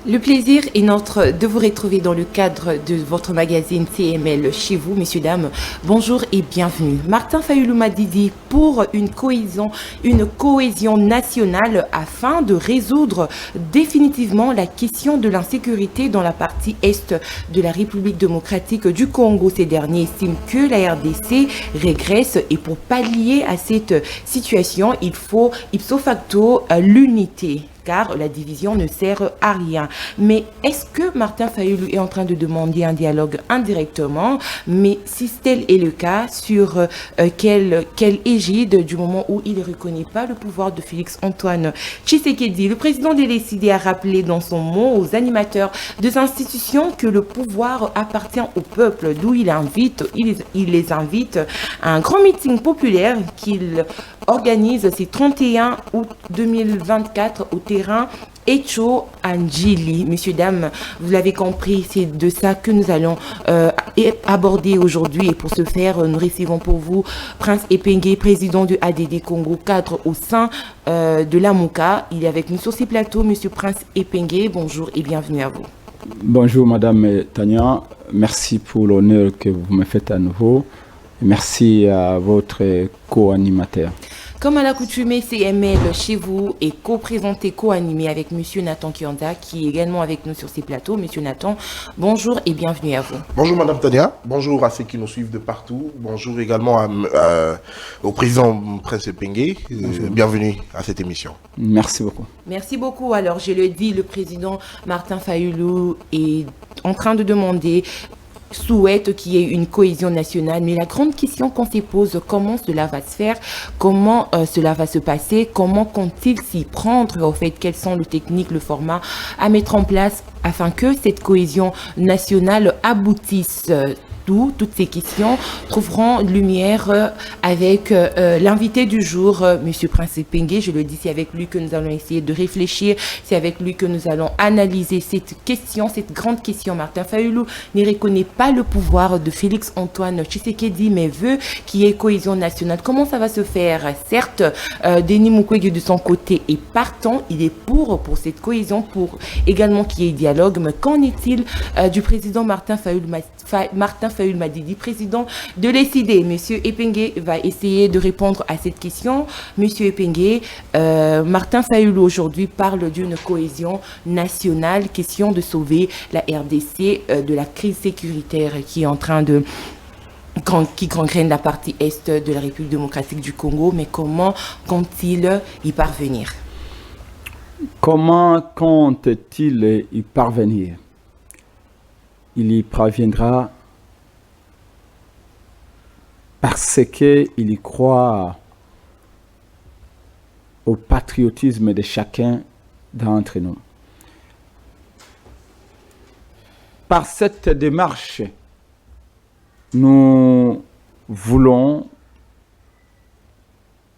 Le plaisir est notre de vous retrouver dans le cadre de votre magazine CML chez vous, messieurs, dames. Bonjour et bienvenue. Martin Fayoulou Madidi pour une cohésion nationale afin de résoudre définitivement la question de l'insécurité dans la partie est de la République démocratique du Congo. Ces derniers estiment que la RDC régresse et pour pallier à cette situation, il faut ipso facto l'unité, car la division ne sert à rien. Mais est-ce que Martin Fayoulou est en train de demander un dialogue indirectement? Mais si tel est le cas, sur quelle égide, du moment où il ne reconnaît pas le pouvoir de Félix-Antoine Tshisekedi? Le président de l'ECD a rappelé dans son mot aux animateurs des institutions que le pouvoir appartient au peuple, d'où il les invite à un grand meeting populaire qu'il organise ce 31 août 2024 au terrain Echo Angili. Messieurs, dames, vous l'avez compris, c'est de ça que nous allons aborder aujourd'hui. Et pour ce faire, nous recevons pour vous Prince Epenge, président du ADD Congo, cadre au sein de l'AMOCA. Il est avec nous sur ces plateaux. Monsieur Prince Epenge, bonjour et bienvenue à vous. Bonjour Madame Tania, merci pour l'honneur que vous me faites à nouveau. Merci à votre co-animateur. Comme à l'accoutumée, CML chez vous est co-présenté, co-animé avec Monsieur Nathan Kianda, qui est également avec nous sur ces plateaux. Monsieur Nathan, bonjour et bienvenue à vous. Bonjour Madame Tania, bonjour à ceux qui nous suivent de partout. Bonjour également au président Prince Epenge. Bienvenue à cette émission. Merci beaucoup. Merci beaucoup. Alors, je le dis, le président Martin Fayoulou est en train de demander, souhaite qu'il y ait une cohésion nationale, mais la grande question qu'on se pose, comment cela va se faire, comment cela va se passer, comment compte-t-il s'y prendre, au fait, quelles sont les techniques, le format à mettre en place afin que cette cohésion nationale aboutisse. Toutes ces questions trouveront lumière avec l'invité du jour, Monsieur Prince Epenge. Je le dis, c'est avec lui que nous allons essayer de réfléchir, c'est avec lui que nous allons analyser cette question, cette grande question. Martin Fayoulou ne reconnaît pas le pouvoir de Félix-Antoine Tshisekedi, mais veut qu'il y ait cohésion nationale. Comment ça va se faire? Certes, Denis Mukwege de son côté est partant, il est pour cette cohésion, pour également qu'il y ait dialogue, mais qu'en est-il du président Martin Fayoulou Madidi, président de l'ECD? Monsieur Epenge va essayer de répondre à cette question. Monsieur Epenge, Martin Fayoulou aujourd'hui parle d'une cohésion nationale, question de sauver la RDC de la crise sécuritaire qui est en train qui gangrène la partie est de la République démocratique du Congo. Mais comment compte-t-il y parvenir? Comment compte-t-il y parvenir? Il y parviendra parce qu'il y croit au patriotisme de chacun d'entre nous. Par cette démarche, nous voulons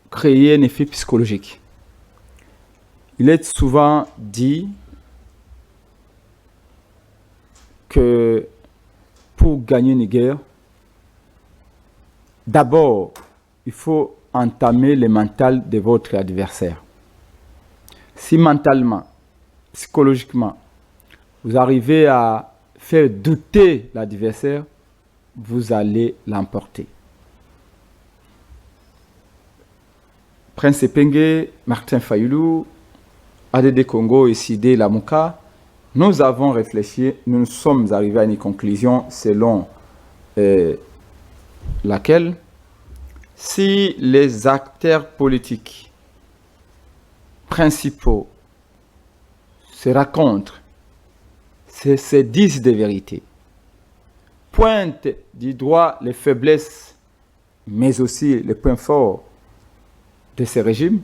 créer un effet psychologique. Il est souvent dit que pour gagner une guerre, d'abord, il faut entamer le mental de votre adversaire. Si mentalement, psychologiquement, vous arrivez à faire douter l'adversaire, vous allez l'emporter. Prince Epenge, Martin Fayoulou, ADD Congo et CID Lamuka, nous avons réfléchi, nous sommes arrivés à une conclusion selon laquelle si les acteurs politiques principaux se racontent, se disent des vérités, pointent du doigt les faiblesses, mais aussi les points forts de ces régimes,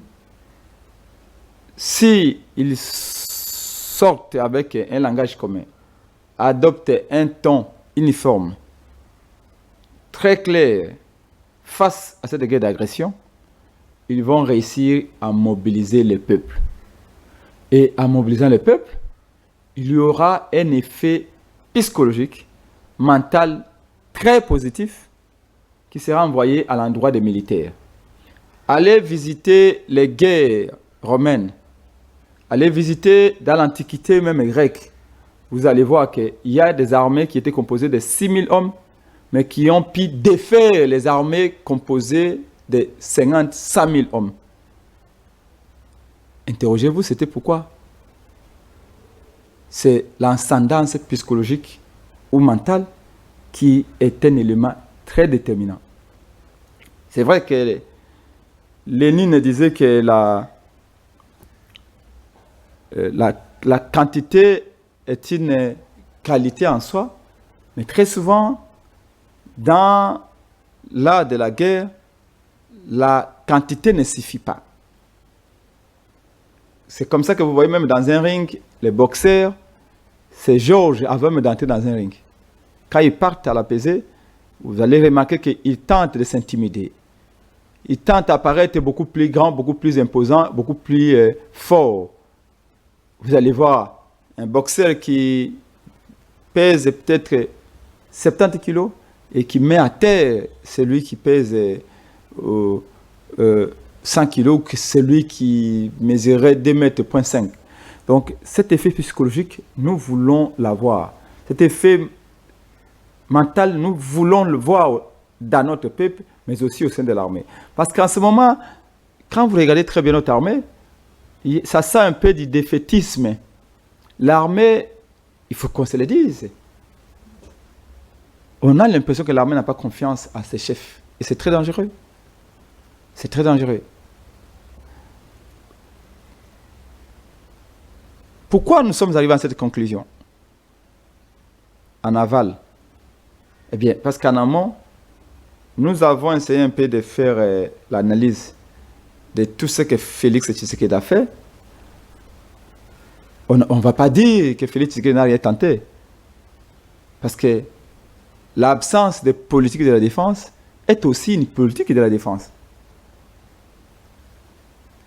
si ils sortent avec un langage commun, adoptent un ton uniforme, très clair, face à cette guerre d'agression, ils vont réussir à mobiliser le peuple. Et en mobilisant le peuple, il y aura un effet psychologique, mental très positif qui sera envoyé à l'endroit des militaires. Allez visiter les guerres romaines, allez visiter dans l'Antiquité même grecque, vous allez voir qu'il y a des armées qui étaient composées de 6 000 hommes, mais qui ont pu défaire les armées composées de 100 000 hommes. Interrogez-vous, c'était pourquoi? C'est l'ascendance psychologique ou mentale qui est un élément très déterminant. C'est vrai que Lénine disait que la quantité est une qualité en soi, mais très souvent, dans l'art de la guerre, la quantité ne suffit pas. C'est comme ça que vous voyez même dans un ring, les boxeurs, c'est Georges avant d'entrer dans un ring. Quand ils partent à la pesée, vous allez remarquer qu'ils tentent de s'intimider. Ils tentent d'apparaître beaucoup plus grands, beaucoup plus imposants, beaucoup plus forts. Vous allez voir un boxeur qui pèse peut-être 70 kilos et qui met à terre celui qui pèse 100 kilos, que celui qui mesurait 2,5 mètres. Donc cet effet psychologique, nous voulons l'avoir. Cet effet mental, nous voulons le voir dans notre peuple, mais aussi au sein de l'armée. Parce qu'en ce moment, quand vous regardez très bien notre armée, ça sent un peu du défaitisme. L'armée, il faut qu'on se le dise. On a l'impression que l'armée n'a pas confiance à ses chefs. Et c'est très dangereux. C'est très dangereux. Pourquoi nous sommes arrivés à cette conclusion? En aval. Eh bien, parce qu'en amont, nous avons essayé un peu de faire l'analyse de tout ce que Félix Tshisekedi a fait. On ne va pas dire que Félix Tshisekedi n'a rien tenté. Parce que l'absence de politique de la défense est aussi une politique de la défense.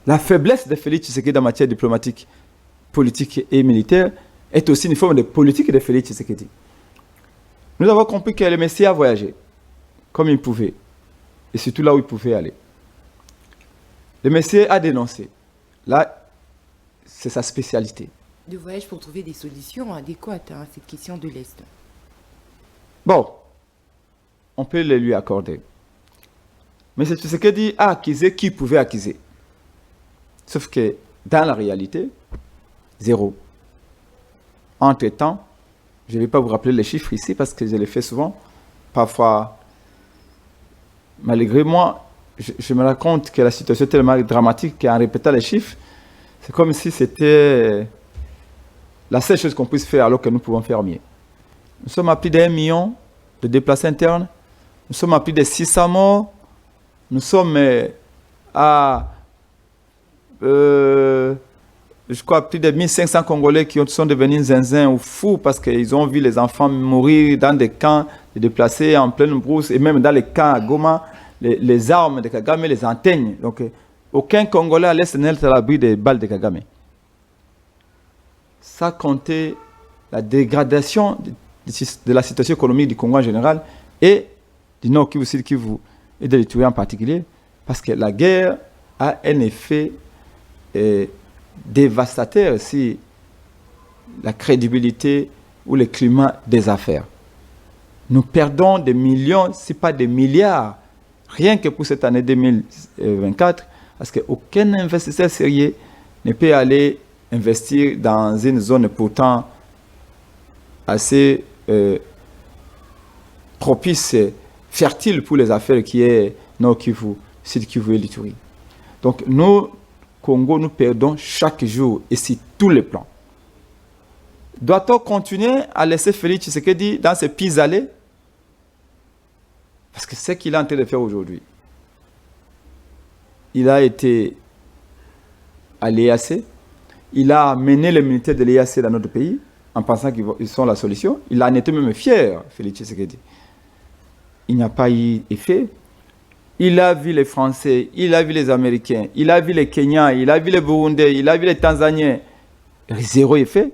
La faiblesse de Félix Tshisekedi en matière diplomatique, politique et militaire est aussi une forme de politique de Félix Tshisekedi. Nous avons compris que le Messie a voyagé comme il pouvait, et surtout là où il pouvait aller. Le Messie a dénoncé. Là, c'est sa spécialité. De voyage pour trouver des solutions adéquates à cette question de l'Est. Bon, on peut les lui accorder. Mais c'est ce que dit a accusé qui pouvait accuser. Sauf que dans la réalité, zéro. Entre-temps, je ne vais pas vous rappeler les chiffres ici parce que je les fais souvent. Parfois, malgré moi, je me rends compte que la situation est tellement dramatique qu'en répétant les chiffres, c'est comme si c'était la seule chose qu'on puisse faire alors que nous pouvons faire mieux. Nous sommes à plus d'1 million de déplacés internes. Nous sommes à plus de 600 morts. Nous sommes à, je crois, plus de 1500 Congolais qui sont devenus zinzin ou fous parce qu'ils ont vu les enfants mourir dans des camps de déplacés en pleine brousse et même dans les camps à Goma, les armes de Kagame les atteignent. Donc, aucun Congolais à l'Est n'est à l'abri des balles de Kagame. Ça comptait la dégradation de la situation économique du Congo en général et du Nord Kivu, Sud Kivu et de l'Itourie en particulier, parce que la guerre a un effet dévastateur sur la crédibilité ou le climat des affaires. Nous perdons des millions, si pas des milliards, rien que pour cette année 2024, parce qu'aucun investisseur sérieux ne peut aller investir dans une zone pourtant assez propice, fertile pour les affaires qui est Nord Kivu, Sud Kivu et l'Itourie. Donc nous, Congo, nous perdons chaque jour et sur tous les plans. Doit-on continuer à laisser Félix Tshisekedi dans ses pis-aller? Parce que c'est ce qu'il est en train de faire aujourd'hui. Il a été à l'EAC, il a mené les militaires de l'EAC dans notre pays en pensant qu'ils sont la solution. Il en était même fier, Félix Tshisekedi. Il n'y a pas eu effet. Il a vu les Français, il a vu les Américains, il a vu les Kenyans, il a vu les Burundais, il a vu les Tanzaniens. Zéro effet.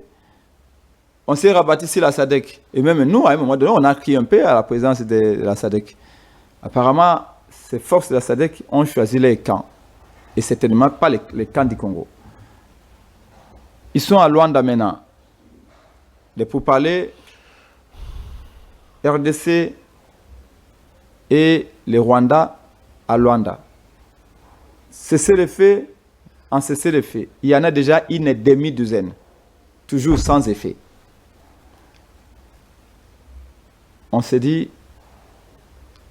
On s'est rabattu sur la SADC. Et même nous, à un moment donné, on a crié un peu à la présence de la SADC. Apparemment, ces forces de la SADC ont choisi les camps. Et certainement pas les camps du Congo. Ils sont à Luanda maintenant. des pourparlers RDC et le Rwanda à Luanda. Cessez-le-feu, en cessez-le-feu. Il y en a déjà une demi-douzaine, toujours sans effet. On s'est dit,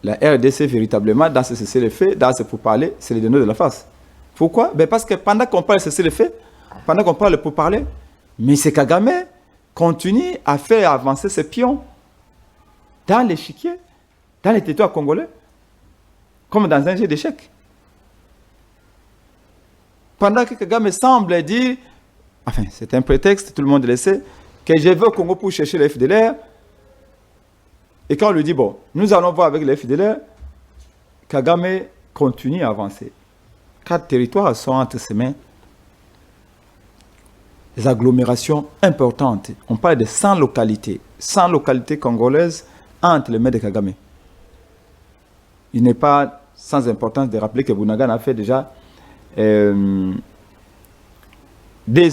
la RDC véritablement, dans ce cessez-le-feu, dans ce pourparlers, c'est les donneurs de la face. Pourquoi? Parce que pendant qu'on parle de cessez-le-feu, pendant qu'on parle de pourparlers, M. Kagame continue à faire avancer ses pions dans l'échiquier, dans les territoires congolais, comme dans un jeu d'échecs. Pendant que Kagame semble dire, enfin c'est un prétexte, tout le monde le sait, que je vais au Congo pour chercher les FDLR, et quand on lui dit, bon, nous allons voir avec les FDLR, Kagame continue à avancer. 4 territoires sont entre ses mains. Des agglomérations importantes. On parle de 100 localités congolaises entre les mains de Kagame. Il n'est pas sans importance de rappeler que Bunagana a fait déjà 2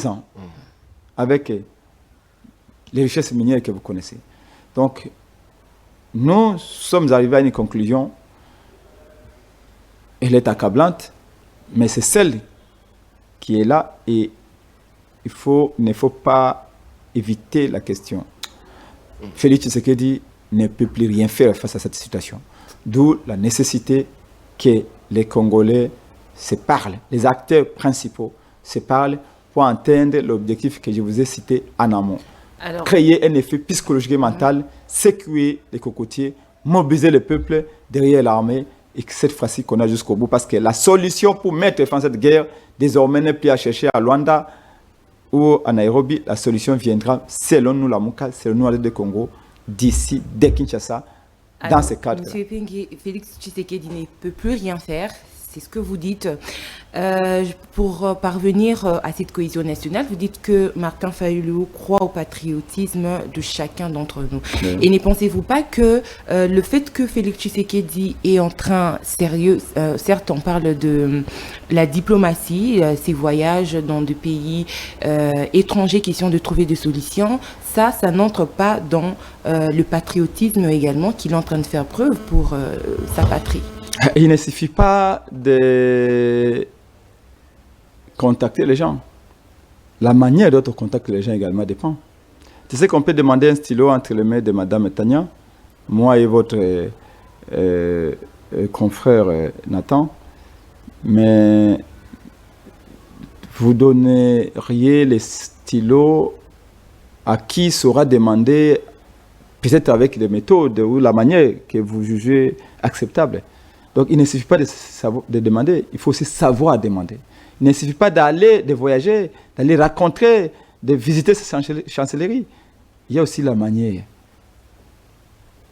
ans avec les richesses minières que vous connaissez. Donc, nous sommes arrivés à une conclusion. Elle est accablante, mais c'est celle qui est là et il ne faut pas éviter la question. Félix Tshisekedi ne peut plus rien faire face à cette situation. D'où la nécessité que les Congolais se parlent, les acteurs principaux se parlent pour atteindre l'objectif que je vous ai cité en amont. Alors, créer un effet psychologique et mental, sécuriser les cocotiers, mobiliser le peuple derrière l'armée et que cette fois-ci qu'on a jusqu'au bout. Parce que la solution pour mettre fin à cette guerre, désormais n'est plus à chercher à Luanda ou à Nairobi. La solution viendra, selon nous, la Mouka, selon nous, de Congo, d'ici, dès Kinshasa, dans ce cadre. M. Pengue, Félix Tshisekedi ne peut plus rien faire. C'est ce que vous dites. Pour parvenir à cette cohésion nationale, vous dites que Martin Fayulu croit au patriotisme de chacun d'entre nous. Oui. Et ne pensez-vous pas que le fait que Félix Tshisekedi est en train sérieux, certes on parle de la diplomatie, ses voyages dans des pays étrangers, question de trouver des solutions, ça n'entre pas dans le patriotisme également qu'il est en train de faire preuve pour sa patrie. Il ne suffit pas de contacter les gens. La manière dont on contacte les gens également dépend. Tu sais qu'on peut demander un stylo entre les mains de Mme Tania, moi et votre confrère Nathan, mais vous donneriez les stylos à qui sera demandé, peut-être avec des méthodes ou la manière que vous jugez acceptable. Donc, il ne suffit pas de demander, il faut aussi savoir demander. Il ne suffit pas de voyager, d'aller rencontrer, de visiter ces chancelleries. Il y a aussi la manière.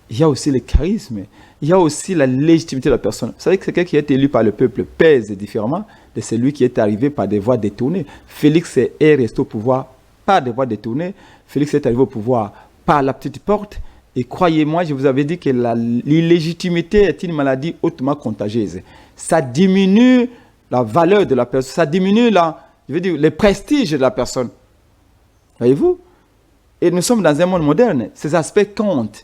Il y a aussi le charisme. Il y a aussi la légitimité de la personne. Vous savez que quelqu'un qui est élu par le peuple pèse différemment de celui qui est arrivé par des voies détournées. Félix est resté au pouvoir par des voies détournées. Félix est arrivé au pouvoir par la petite porte. Et croyez-moi, je vous avais dit que l'illégitimité est une maladie hautement contagieuse. Ça diminue la valeur de la personne, ça diminue le prestige de la personne. Voyez-vous? Et nous sommes dans un monde moderne. Ces aspects comptent.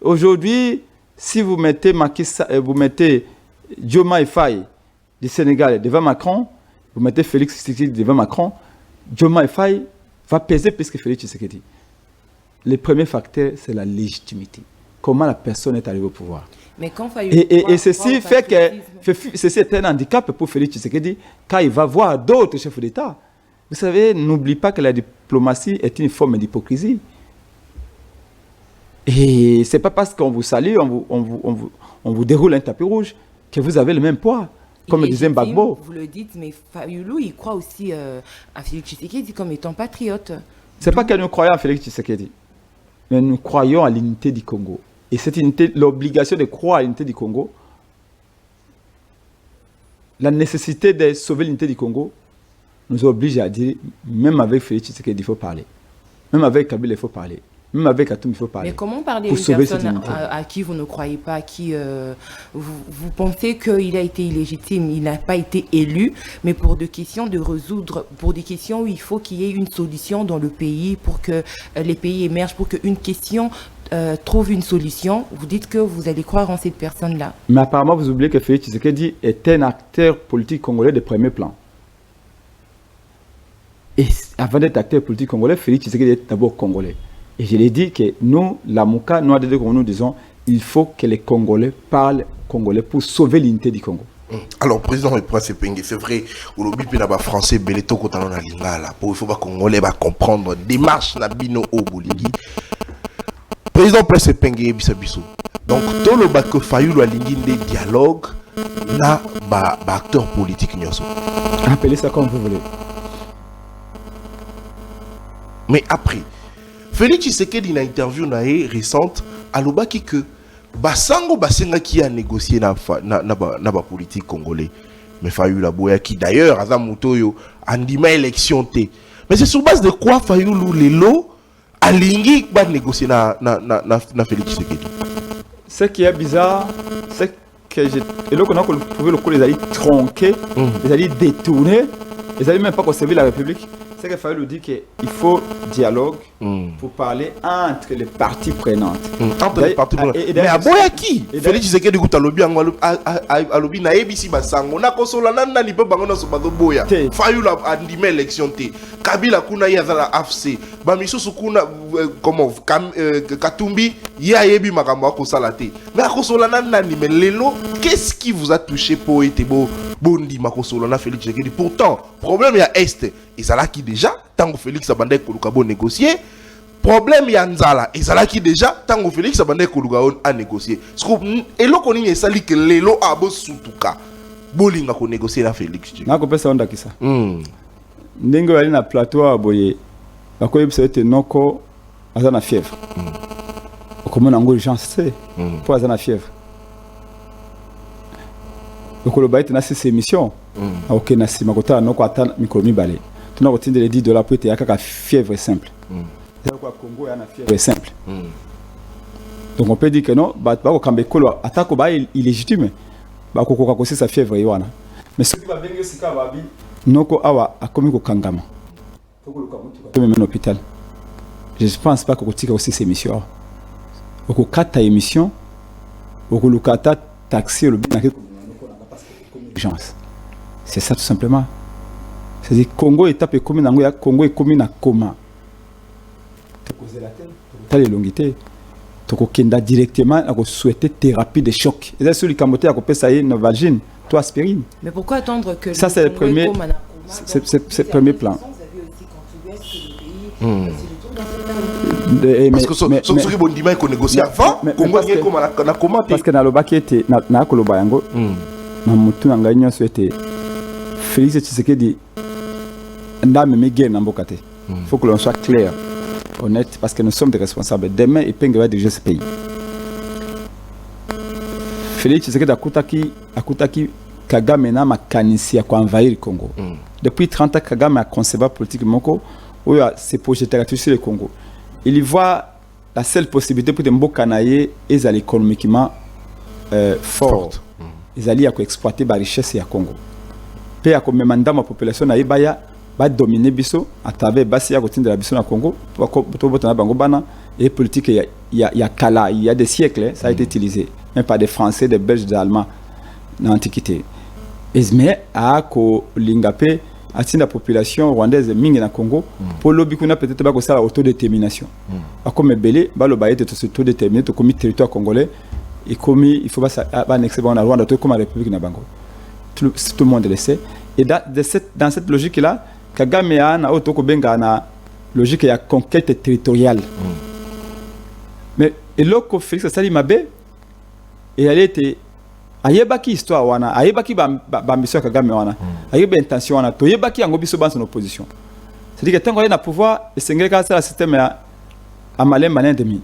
Aujourd'hui, si vous mettez Diomaye Faye du Sénégal devant Macron, vous mettez Félix Tshisekedi devant Macron, Diomaye Faye va peser plus que Félix Tshisekedi. Le premier facteur, c'est la légitimité. Comment la personne est arrivée au pouvoir. Mais quand et ceci fait que ceci est un handicap pour Félix Tshisekedi quand il va voir d'autres chefs d'État. Vous savez, n'oublie pas que la diplomatie est une forme d'hypocrisie. Et ce n'est pas parce qu'on vous salue, on vous déroule un tapis rouge que vous avez le même poids. Comme le disait Gbagbo. Vous le dites, mais Fayulu, il croit aussi à Félix Tshisekedi comme étant patriote. Ce n'est pas que nous croyons à Félix Tshisekedi, mais nous croyons à l'unité du Congo. Et cette unité, l'obligation de croire à l'unité du Congo, la nécessité de sauver l'unité du Congo, nous oblige à dire, même avec Félix Tshisekedi, il faut parler. Même avec Kabila, il faut parler. Même avec Atom, il faut parler. Mais comment parler à pour une sauver cette personne unité. à qui vous ne croyez pas, à qui vous pensez qu'il a été illégitime, il n'a pas été élu, mais pour des questions de résoudre, pour des questions où il faut qu'il y ait une solution dans le pays, pour que les pays émergent, pour qu'une question trouve une solution, vous dites que vous allez croire en cette personne-là. Mais apparemment, vous oubliez que Félix Tshisekedi est un acteur politique congolais de premier plan. Et avant d'être acteur politique congolais, Félix Tshisekedi est d'abord congolais. Et je l'ai dit que nous, la Mouka, nous, nous disons, il faut que les Congolais parlent congolais pour sauver l'unité du Congo. Alors, président et prince Penge, c'est vrai, au lobby pénaba français, Beleto Kotano na Lingala, pour il faut pas Congolais va comprendre démarche na bino au Boligi. Président prince Penge bisabiso. Donc, tout le bas que Fayulu a des dialogues, na ba acteur politique nyoso. Appelez ça comme vous voulez. Mais après, Félix Tshisekedi dans une interview récente, a l'obaki que Basango Basenga qui a négocié na politique congolais. Mais Fayulu Boya qui d'ailleurs, Azam Mutoyo, a dit ma élection té. Mais c'est sur base de quoi Fayulu Lelo a lingi ba négocier na Félix Tshisekedi. Ce qui est bizarre, c'est que et là qu'on a trouvé le coup, les alliés tronqués, les alliés détournés, les alliés même pas conserver la République. C'est qu'il fallait dire qu'il faut dialogue pour parler entre les parties prenantes. Entre les parties prenantes. Mais à boya qui Félix Tshisekedi du lobby à lobby na ebisi basango na kosola nana ni pe bango na so bazo boya. Fayulu a ndime élection te. Kabila kuna ya za AFC. Ba misusu kuna comment Katumbi ya yebi makambo akosala te. Mais akosola nana ni mais lelo qu'est-ce qui vous a touché pour être bondi makosola na Félix Tshisekedi? Pourtant, problème ya est ezalaki déjà tant que Félix abandait koluka bo négocier. Problème ya nzala ezalaki déjà tant que Félix abandait koluka a négocier. Et lo koni esali que lelo abo sutuka bolinga ko négocier na Félix. Na ko pesa onda kisa. Ndenge yali na plateau aboye bakoyebisa ete noko aza na fièvre. Okomona ngo urgence pour aza na fièvre. Okoloba ete na ces émissions. OK na sima kota noko ata mikolo mibale. Tuna kotinde les $10 pour ete yakaka fièvre simple. C'est quoi Congo yana fièvre simple. Donc on peut dire que non, ba ko kambe kolo atako ba illégitime. Ba ko koka kosi sa fièvre yiwana. Mais ce qui va venir sika babi noko awa akomi ko kangama. Faut ko mutu ko même hôpital. Je pense pas que kotika aussi ces émissions. Oko kata émission, oko lukata taxi le bien urgence. C'est ça tout simplement. C'est-à-dire Congo étape comme nango ya Congo est comme na coma. Poser la tête, t'as les longuités. Toko kenda directement à souhaiter thérapie de choc. Et là sur les camotés à couper ça y est Novalgine, toi aspirine. Mais pourquoi attendre que ça c'est le premier c'est le premier plan. Parce que ceux qui vont dire qu'on négocie avant, Congo est comme na commenté. Parce que na loba qui était na koloba yango. Na mutu na nganyo souhaiter Félix Tshisekedi ndame mege na mbokate. Faut que l'on soit clair, honnête, parce que nous sommes des responsables. Demain, il peut diriger ce pays. Félix Tshisekedi akutaki Kagame na makanisi ya envahir le Congo. Depuis 30 ans, Kagame a concevoir politique moko où s'est projeté sur le Congo. Il y voit la seule possibilité pour Mboka naye est économiquement forte. Ils allaient exploiter la richesse du Congo. Puis à comme mandat ma population naye baya va dominer biso à travers basi ya kotinda la biso na Congo to botana bango bana et politique il y a kala il y a des siècles ça a été utilisé même par des Français, des Belges, des Allemands dans l'Antiquité. Mais à ko lingape atinda la population rwandaise mingi na Congo pour lobby kuna peut-être ba ko sala autodétermination. Comme belé ba lo ba ete to autodéterminer to comme territoire congolais et comme il faut pas annexer ba na Rwanda to comme la République na bango. Tout le monde le sait. Et dans cette logique-là, Kagame a na otoko benga na logique ya conquête territoriale. Mais et loko Félix Sali Mabe et elle était ayebaki histoire wana ayebaki ba ambition Kagame wana ayeba intention wana to yebaki yango biso ban son opposition. C'est-à-dire que tant qu'on est na pouvoir et sengeka ça le système a malin malin demi.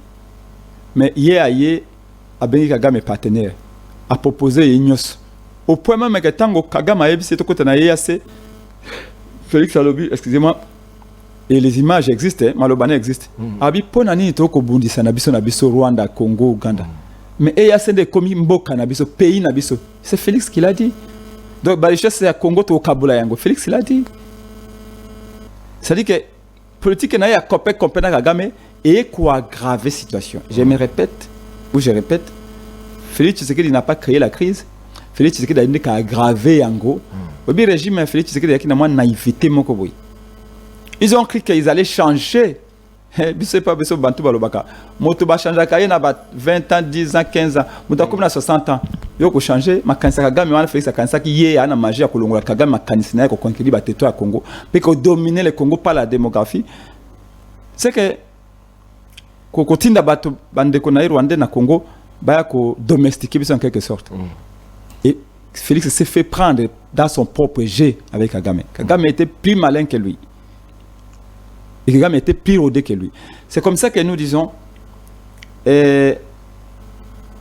Mais aye a bengi Kagame partenaire a proposer Ignos au point même que tango Kagame a yebisi to kota na yase Félix Alobi, excusez-moi, et les images existent, Malobane existe. Abi ponani to ko bundisa na biso Rwanda, Congo, Uganda. Mais il y a des commis mboka na biso pays na biso. C'est Félix qui l'a dit. Donc Balicha c'est à Congo to Kabula yango. Félix l'a dit. Ça dit que politique na ya copé na Kagame et quoi aggraver situation. Je me répète je répète, Félix Tshisekedi n'a pas créé la crise. Félix Tshisekedi a dit qu'il a aggravé yango. Le régime Félix Tshisekedi a dit qu'il a naïveté moko boy. Ils ont cru qu'ils allaient changer. Je pas besoin bantu balobaka. Moto ba changer ka na 20 ans, 10 ans, 15 ans. Moto comme na 60 ans. Yo ko changer makanisa Kagame wana Félix akanisa ki ye ana magie ya kolongola Kagame makanisa na ko conquérir ba territoire à Congo, puis ko dominer le Congo par la démographie. C'est que ko tinda bato bandeko na Rwanda na Congo ba ko domestiquer en quelque sorte. Et Félix s'est fait prendre dans son propre jeu avec Kagame. Kagame était plus malin que lui. Et Kagame était plus rodé que lui. C'est comme ça que nous disons,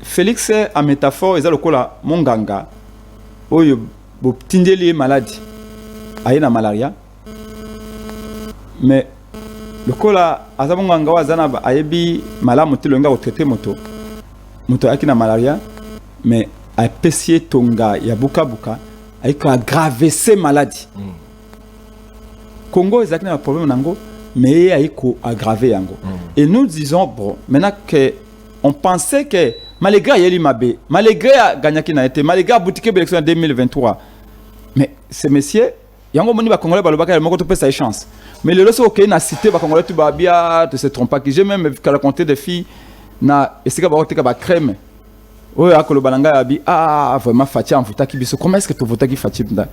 Félix, en métaphore, il a le cola monganga, où il est maladie, il y a malaria. Mais le cola, il y a maladie, il y a traité moto, moto a malaria, mais il y a pessier tonga, il y a buka, il a aggravé ces maladies. Congo, il y a un problème, mais il a aggravé yango. Et nous disons, bon, maintenant qu'on pensait que malgré Yeli Mabé, malgré Ganyaki n'a été, malgré Boutique l'élection en 2023, mais ces messieurs, yango moni ba Congolais balobaka moko to pesa chance. Mais le loso ok na cité ba Congolais tu ba bia de se tromper qui j'ai même raconté des filles na esika ba oteka ba crème. Oyo akolo balanga abi vraiment Fatia en votaki biso. Comment est-ce que tu votaki Fatia nda?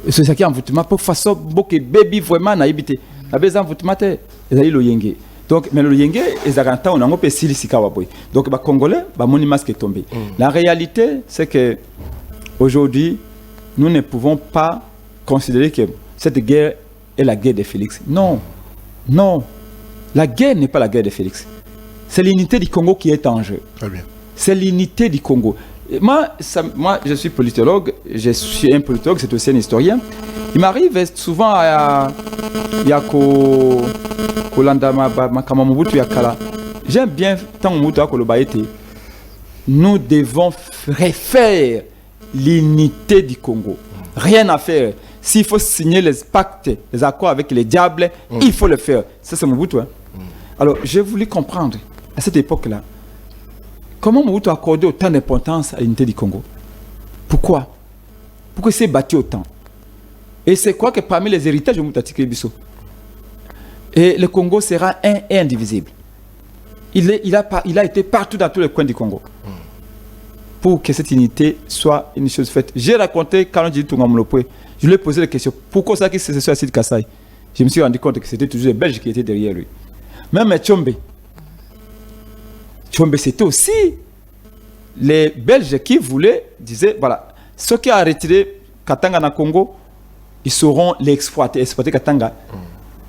C'est ça qui en votement pour façon boke baby vraiment na ibité. La besoin vous mater ezali lo yenge. Donc mais le yenge ezakanta on ngo pe silisika waboy. Donc ba Congolais ba moni masque est tombé. La réalité c'est que aujourd'hui nous ne pouvons pas considérer que cette guerre est la guerre de Félix. Non. Non. La guerre n'est pas la guerre de Félix. C'est l'unité du Congo qui est en jeu. Très bien. C'est l'unité du Congo. Moi, je suis politologue, je suis un politologue, c'est aussi un historien. Il m'arrive souvent à j'aime bien tant nous devons refaire l'unité du Congo. Rien à faire. S'il faut signer les pactes, les accords avec les diables, il faut le faire. Ça, c'est Mobutu. Hein? Alors, j'ai voulu comprendre, à cette époque-là, comment Mobutu a accordé autant d'importance à l'unité du Congo? Pourquoi? Pourquoi il s'est battu autant? Et c'est quoi que parmi les héritages de Moutatique Bisso? Et le Congo sera un et indivisible. Il a été partout dans tous les coins du Congo. Pour que cette unité soit une chose faite. J'ai raconté quand on dit Tungamulopwe, je lui ai posé la question, pourquoi ça qui s'est sur Sid Kassai? Je me suis rendu compte que c'était toujours les Belges qui étaient derrière lui. Même Tchombe, c'était aussi les Belges qui voulaient, disaient, voilà, ceux qui ont retiré Katanga dans le Congo, ils sauront l'exploiter Katanga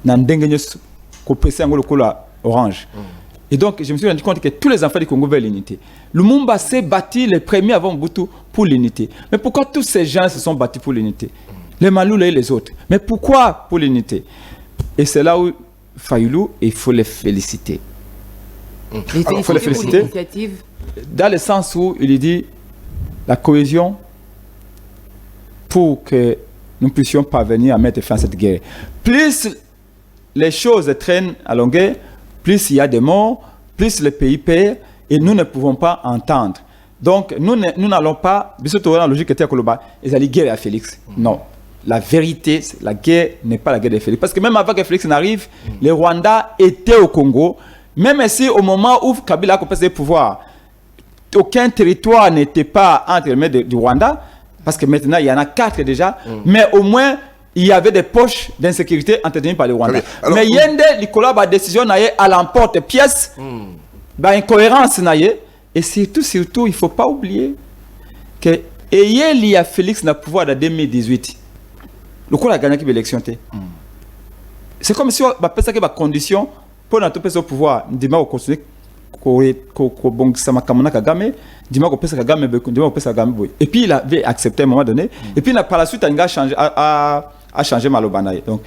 dans Ndengenyos, Kopessé Angolo Kola Orange. Et donc, je me suis rendu compte que tous les enfants du Congo veulent l'unité. Lumumba s'est battu les premiers avant Mobutu pour l'unité. Mais pourquoi tous ces gens se sont battus pour l'unité? Les Maloula et les autres. Mais pourquoi pour l'unité? Et c'est là où Fayulu, il faut les féliciter. Il faut les féliciter. Dans le sens où il dit la cohésion pour que nous puissions parvenir à mettre fin à cette guerre. Plus les choses traînent à longueur, plus il y a des morts, plus le pays perd et nous ne pouvons pas entendre. Donc nous n'allons pas, dans la logique était à ils allaient guerre à Félix. Non. La vérité, la guerre n'est pas la guerre de Félix. Parce que même avant que Félix n'arrive, les Rwandais étaient au Congo. Même si au moment où Kabila a coupé ses pouvoirs, aucun territoire n'était pas entre les mains du Rwanda, parce que maintenant il y en a 4 déjà, mais au moins il y avait des poches d'insécurité entretenues par les Rwandais. Mais Yende, Nicolas, la décision à l'emporte pièce, incohérence, et surtout, il ne faut pas oublier que il y a Félix n'a pouvoir en 2018. Le coup a gagné l'élection. C'est comme si on a fait une condition pour notre pouvoir. On continuer et puis il avait accepté à un moment donné. Et puis par la suite, il a changé Malobanaye. Donc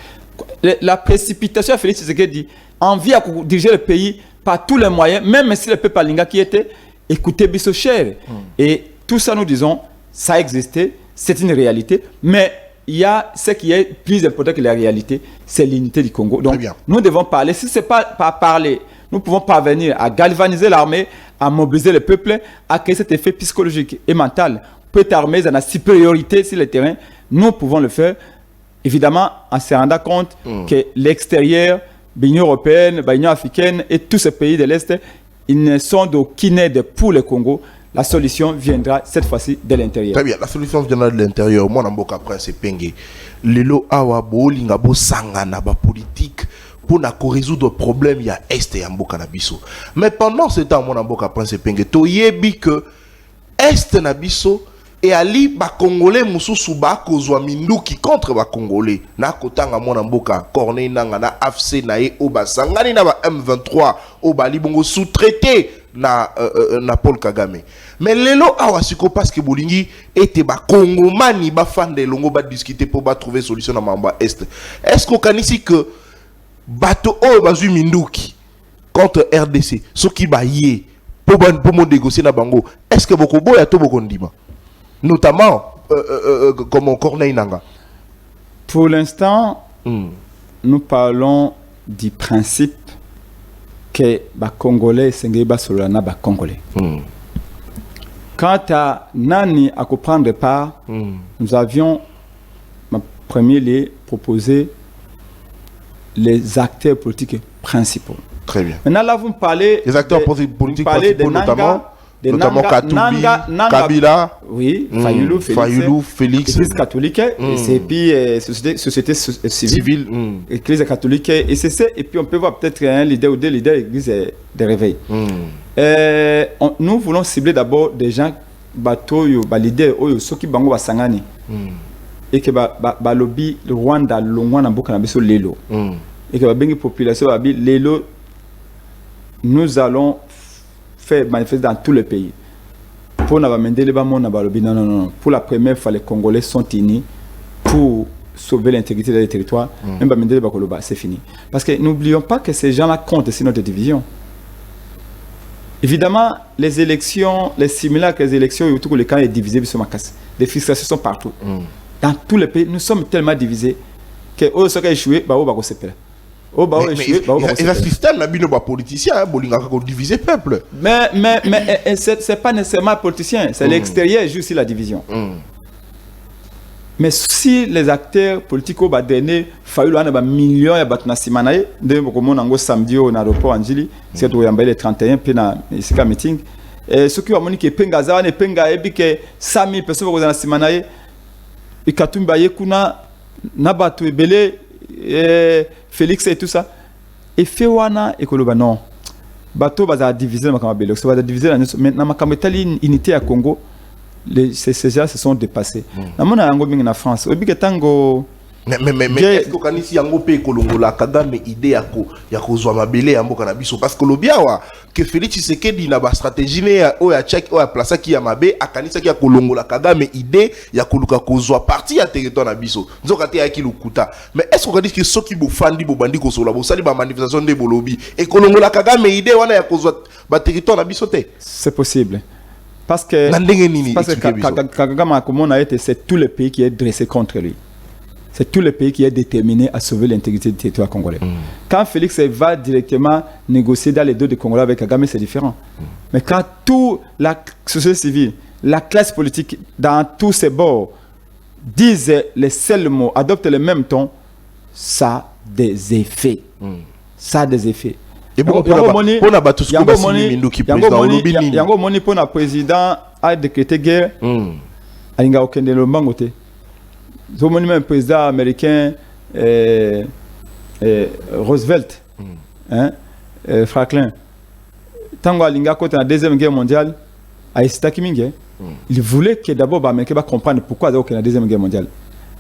La précipitation à Félix Tshisekedi, envie à diriger le pays par tous les moyens, même si le peuple Alinga qui était, écoutez Bisso cher. Et tout ça, nous disons, ça a existé, c'est une réalité, mais il y a ce qui est plus important que la réalité, c'est l'unité du Congo. Donc, nous devons parler. Si ce n'est pas parler, nous pouvons parvenir à galvaniser l'armée, à mobiliser le peuple, à créer cet effet psychologique et mental. Peut-être armée dans la supériorité sur le terrain, nous pouvons le faire. Évidemment, en se rendant compte que l'extérieur, l'Union européenne, l'Union africaine et tous ces pays de l'Est, ils ne sont d'aucune aide pour le Congo. La solution viendra cette fois-ci de l'intérieur. Très bien, la solution viendra de l'intérieur. Moi, Namboka Prince Penge. Lelo awa bolinga bo sangana ba politique pour résoudre le problème, il y a Est et Mboka Nabiso. Mais pendant ce temps, moi, Namboka Prince Penge, to yebi que Est Nabiso et ali ba Congolais mususu ba kozwa minduki contre ba Congolais. Na kotanga moi Namboka Corneille nanga na AFC na e oba sangani na ba M23 oba libongo sous-traité na Paul Kagame. Mais lelo awa siko parce que bolingi était ba Congomani ba fande longo ba discuter pour ba trouver solution na mamba Est. Est-ce qu'on kanisi que bato o bazui minduki contre RDC ce qui ba yé pour mo négocier na bango, est-ce que boko boya to boko ndima notamment comme Corneille Nanga? Pour l'instant, nous parlons du principe que les Congolais sont les Congolais. Quant à Nani à comprendre part, nous avions, en premier lieu, proposé les acteurs politiques principaux. Très bien. Maintenant, là, vous me parlez des acteurs politiques principaux, notamment Katumbi, Kabila, oui, Fayulu, Félix, Église catholique, et puis société civile, Église catholique, et puis on peut voir peut-être un leader ou deux leaders de l'Église de réveil. Nous voulons cibler d'abord des gens, leaders, ceux qui bango basangani, et que lobby le Rwanda, le Rwanda, Bokanabéso, Lelo, et que la population Lelo, nous allons faire manifester dans tous les pays. Pour non. Pour la première fois, les Congolais sont unis pour sauver l'intégrité des territoires. C'est fini. Parce que n'oublions pas que ces gens-là comptent sur notre division. Évidemment, les élections, les similarités que les élections, autour de les camps est divisé sur ma casse. Les frustrations sont partout. Dans tous les pays, nous sommes tellement divisés que ceux qui ont échoué, se perdent. Et le système n'a pas politicien, il diviser le peuple. Mais ce n'est pas nécessairement politicien, c'est l'extérieur qui joue sur la division. Mais si les acteurs politiques ont donné millions de simanaï, de samedi au aéroport Anjili, c'est le 31 puis na meeting. Et ceux qui ont dit que pengaza ne penga ebi que 100 000 personnes vont simanaï, et Katumba yekuna nabatu ebele Félix et tout ça. Et Féwana et Koloba non. Bateau va diviser ma camabelo. Ça va diviser maintenant ma camétali unité à Congo. Ces gens se sont dépassés. Namona yango bingi na France. Obi ketango. Mais est-ce que kanisi yango pe kolongola Kagame idée ya kozwa mabele ya mboka na biso parce que lobiawa que Félix Tshisekedi na ba stratégie ne o ya check o ya place ki ya mabe akanisa ki ya kolongola Kagame idée ya koluka kozwa partie ya territoire na biso nzoka te ya ki lukuta. Mais est-ce que kanisi que soki bo fandi bo bandi kosola bo sali ba manifestation de bolobi et kolongola Kagame idée wana ya kozwa ba territoire na biso te? C'est possible. Parce que Kagame comme a été c'est tout le pays qui est dressé contre lui. C'est tout le pays qui est déterminé à sauver l'intégrité du territoire congolais. Quand Félix va directement négocier dans les deux de Congolais avec Kagame, c'est différent. Mais quand toute la société civile, la classe politique, dans tous ses bords, disent les seuls mots, adoptent le même ton, ça a des effets. Ça a des effets. Et pour le président a décrété guerre, il n'y a aucun développement. Le président américain Roosevelt, Franklin, Tango Alinga contre la Deuxième Guerre mondiale, il voulait que d'abord les Américains comprennent pourquoi il y a la Deuxième Guerre mondiale.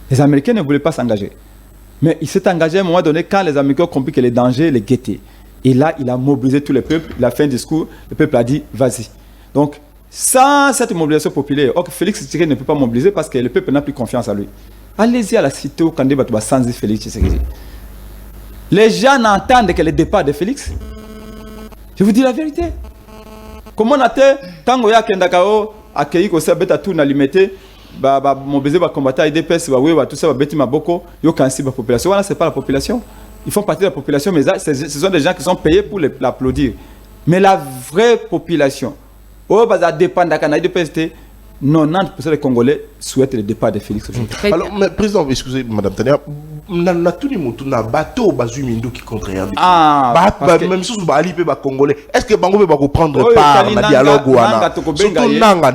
Les Américains ne voulaient pas s'engager. Mais il s'est engagé à un moment donné quand les Américains ont compris que les dangers les guettaient. Et là, il a mobilisé tout le peuple, il a fait un discours, le peuple a dit vas-y. Donc, sans cette mobilisation populaire, Félix Tshisekedi ne peut pas mobiliser parce que le peuple n'a plus confiance en lui. Allez-y à la cité au Kandé Batouba sans Félix Tshisekedi. Les gens n'entendent que le départ de Félix. Je vous dis la vérité. Comment on a été, tango ya kendakao, accueilli ko sabeta tout na limité, mon baiser va combattre avec DPS, tout ça va bêter ma boko, yo kansi la population. Voilà, c'est pas la population. Ils font partie de la population, mais ce sont des gens qui sont payés pour l'applaudir. Mais la vraie population, ça dépend de la DPS. 90% des Congolais souhaitent le départ de Félix aujourd'hui. Alors, mais, président, excusez, Madame Tania, na tout le monde, na bateau, bazu mindo qui contraire. Même chose, ali pe ba Congolais. Est-ce que Bango peut prendre part dans le dialogue ou ana? Surtout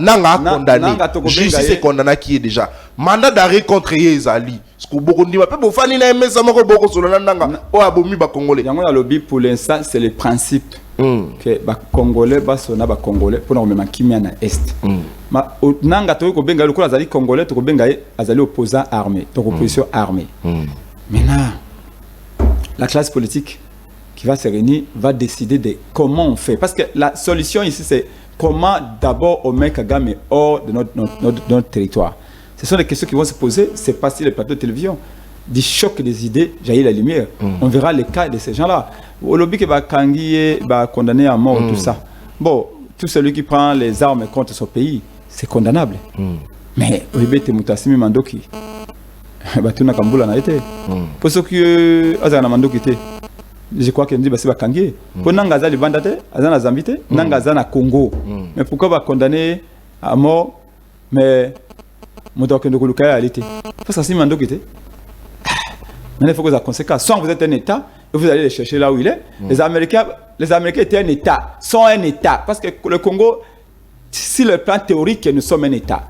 Nanga condamné. Justice est condamné qui est déjà. Mandat d'arrêt contre Yezali. Ce que beaucoup disent, mais bon, Fanny n'a pas ça, beaucoup sur le Nanga. Oh, abomi ba Congolais. Yango la lobby pour l'instant, c'est le principe que ba Congolais ba sona ba Congolais pour nous même qui na est. Ma nanga to ko benga lokola azali Congolais to ko benga azali opposant armé, donc opposition armée. Maintenant, la classe politique qui va se réunir va décider de comment on fait. Parce que la solution ici, c'est comment d'abord on met Kagame hors de notre territoire. Ce sont des questions qui vont se poser. C'est pas si les plateaux de télévision. Du choc des idées, jaillit la lumière. On verra les cas de ces gens-là. Au lobby qui va kanguiller, va condamner à mort, tout ça. Bon, tout celui qui prend les armes contre son pays, c'est condamnable. Mais Oibete Moutassimi Mandoki, Batuna Kambula n'a été. Pour ceux qui ont Mandoki, je crois qu'il dit que c'est Bakangi. Pour Nangaza, les Bandate, Azana Zambite, Nangaza na Congo. Mais pourquoi va condamner à mort, mais Moutassimi Mandoki a été. Parce que c'est Mandoki. Maintenant, il faut que vous ayez conséquences. Soit vous êtes un État, et vous allez les chercher là où il est. Les Américains étaient un État, sont un État. Parce que le Congo, si le plan théorique, nous sommes un État.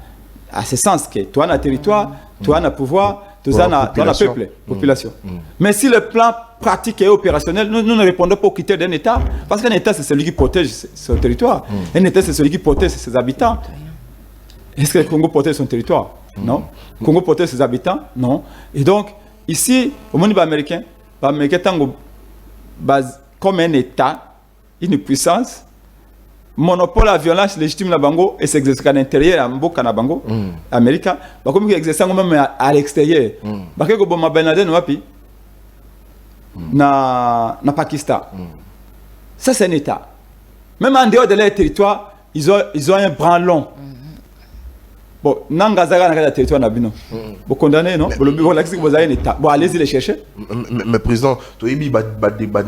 À ce sens que toi, on a territoire, toi, on a pouvoir, toi, on a peuple, population. Mais si le plan pratique et opérationnel, nous ne répondons pas aux critères d'un État. Parce qu'un État, c'est celui qui protège son territoire. Un État, c'est celui qui protège ses habitants. Est-ce que le Congo protège son territoire? Non. Le Congo protège ses habitants? Non. Et donc, ici, au monde américain, comme un État, une puissance, monopole à violence légitime na bango et s'exerce à l'intérieur à mboka na bango américain comme qui exerce même à l'extérieur parce que bon Ben Laden wapi na Pakistan ça c'est un État même en dehors de leur territoire ils ont un branlon bon nangazaga na territoire na bino bon condamné non bon l'axe que vous avez un État bon allez-y les chercher mais président to yebi ba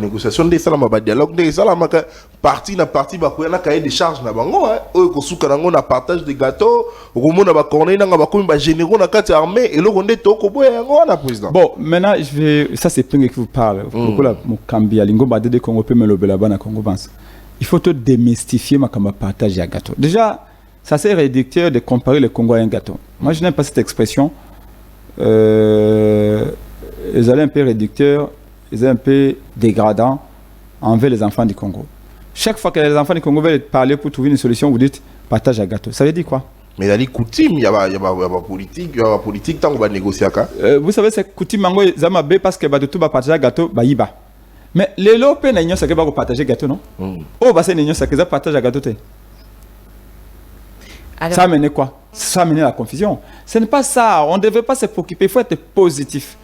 négociation de salama ba dialogue de salama ka parti na parti ba koyana cahier de charge na bango o ko suka nango na partage de gâteaux ko mona ba corner nanga ba komi ba généraux na kati armée et loko nde to ko boya yango na président bon maintenant je vais ça c'est Pingue qui vous parle pour mo kambi ya lingo ba de Congo pe melobela bana Congo pense il faut te démystifier ma kamba partage ya gâteau déjà ça c'est réducteur de comparer le Congo à un gâteau. Moi, je n'aime pas cette expression. Ils allaient un peu réducteurs, ils allaient un peu dégradants envers les enfants du Congo. Chaque fois que les enfants du Congo veulent parler pour trouver une solution, vous dites partage à gâteau. Ça veut dire quoi? Mais il y a des coutumes, il y a politique, tant qu'on va négocier. Vous savez, c'est coutume, parce que tout va partager à gâteau, bah. Mais les lots, c'est que va partager gâteau, non? Oh, bah c'est que ça partage à gâteau. Alors, ça a amené quoi? Ça a amené la confusion. Ce n'est pas ça. On ne devait pas se préoccuper. Il faut être positif.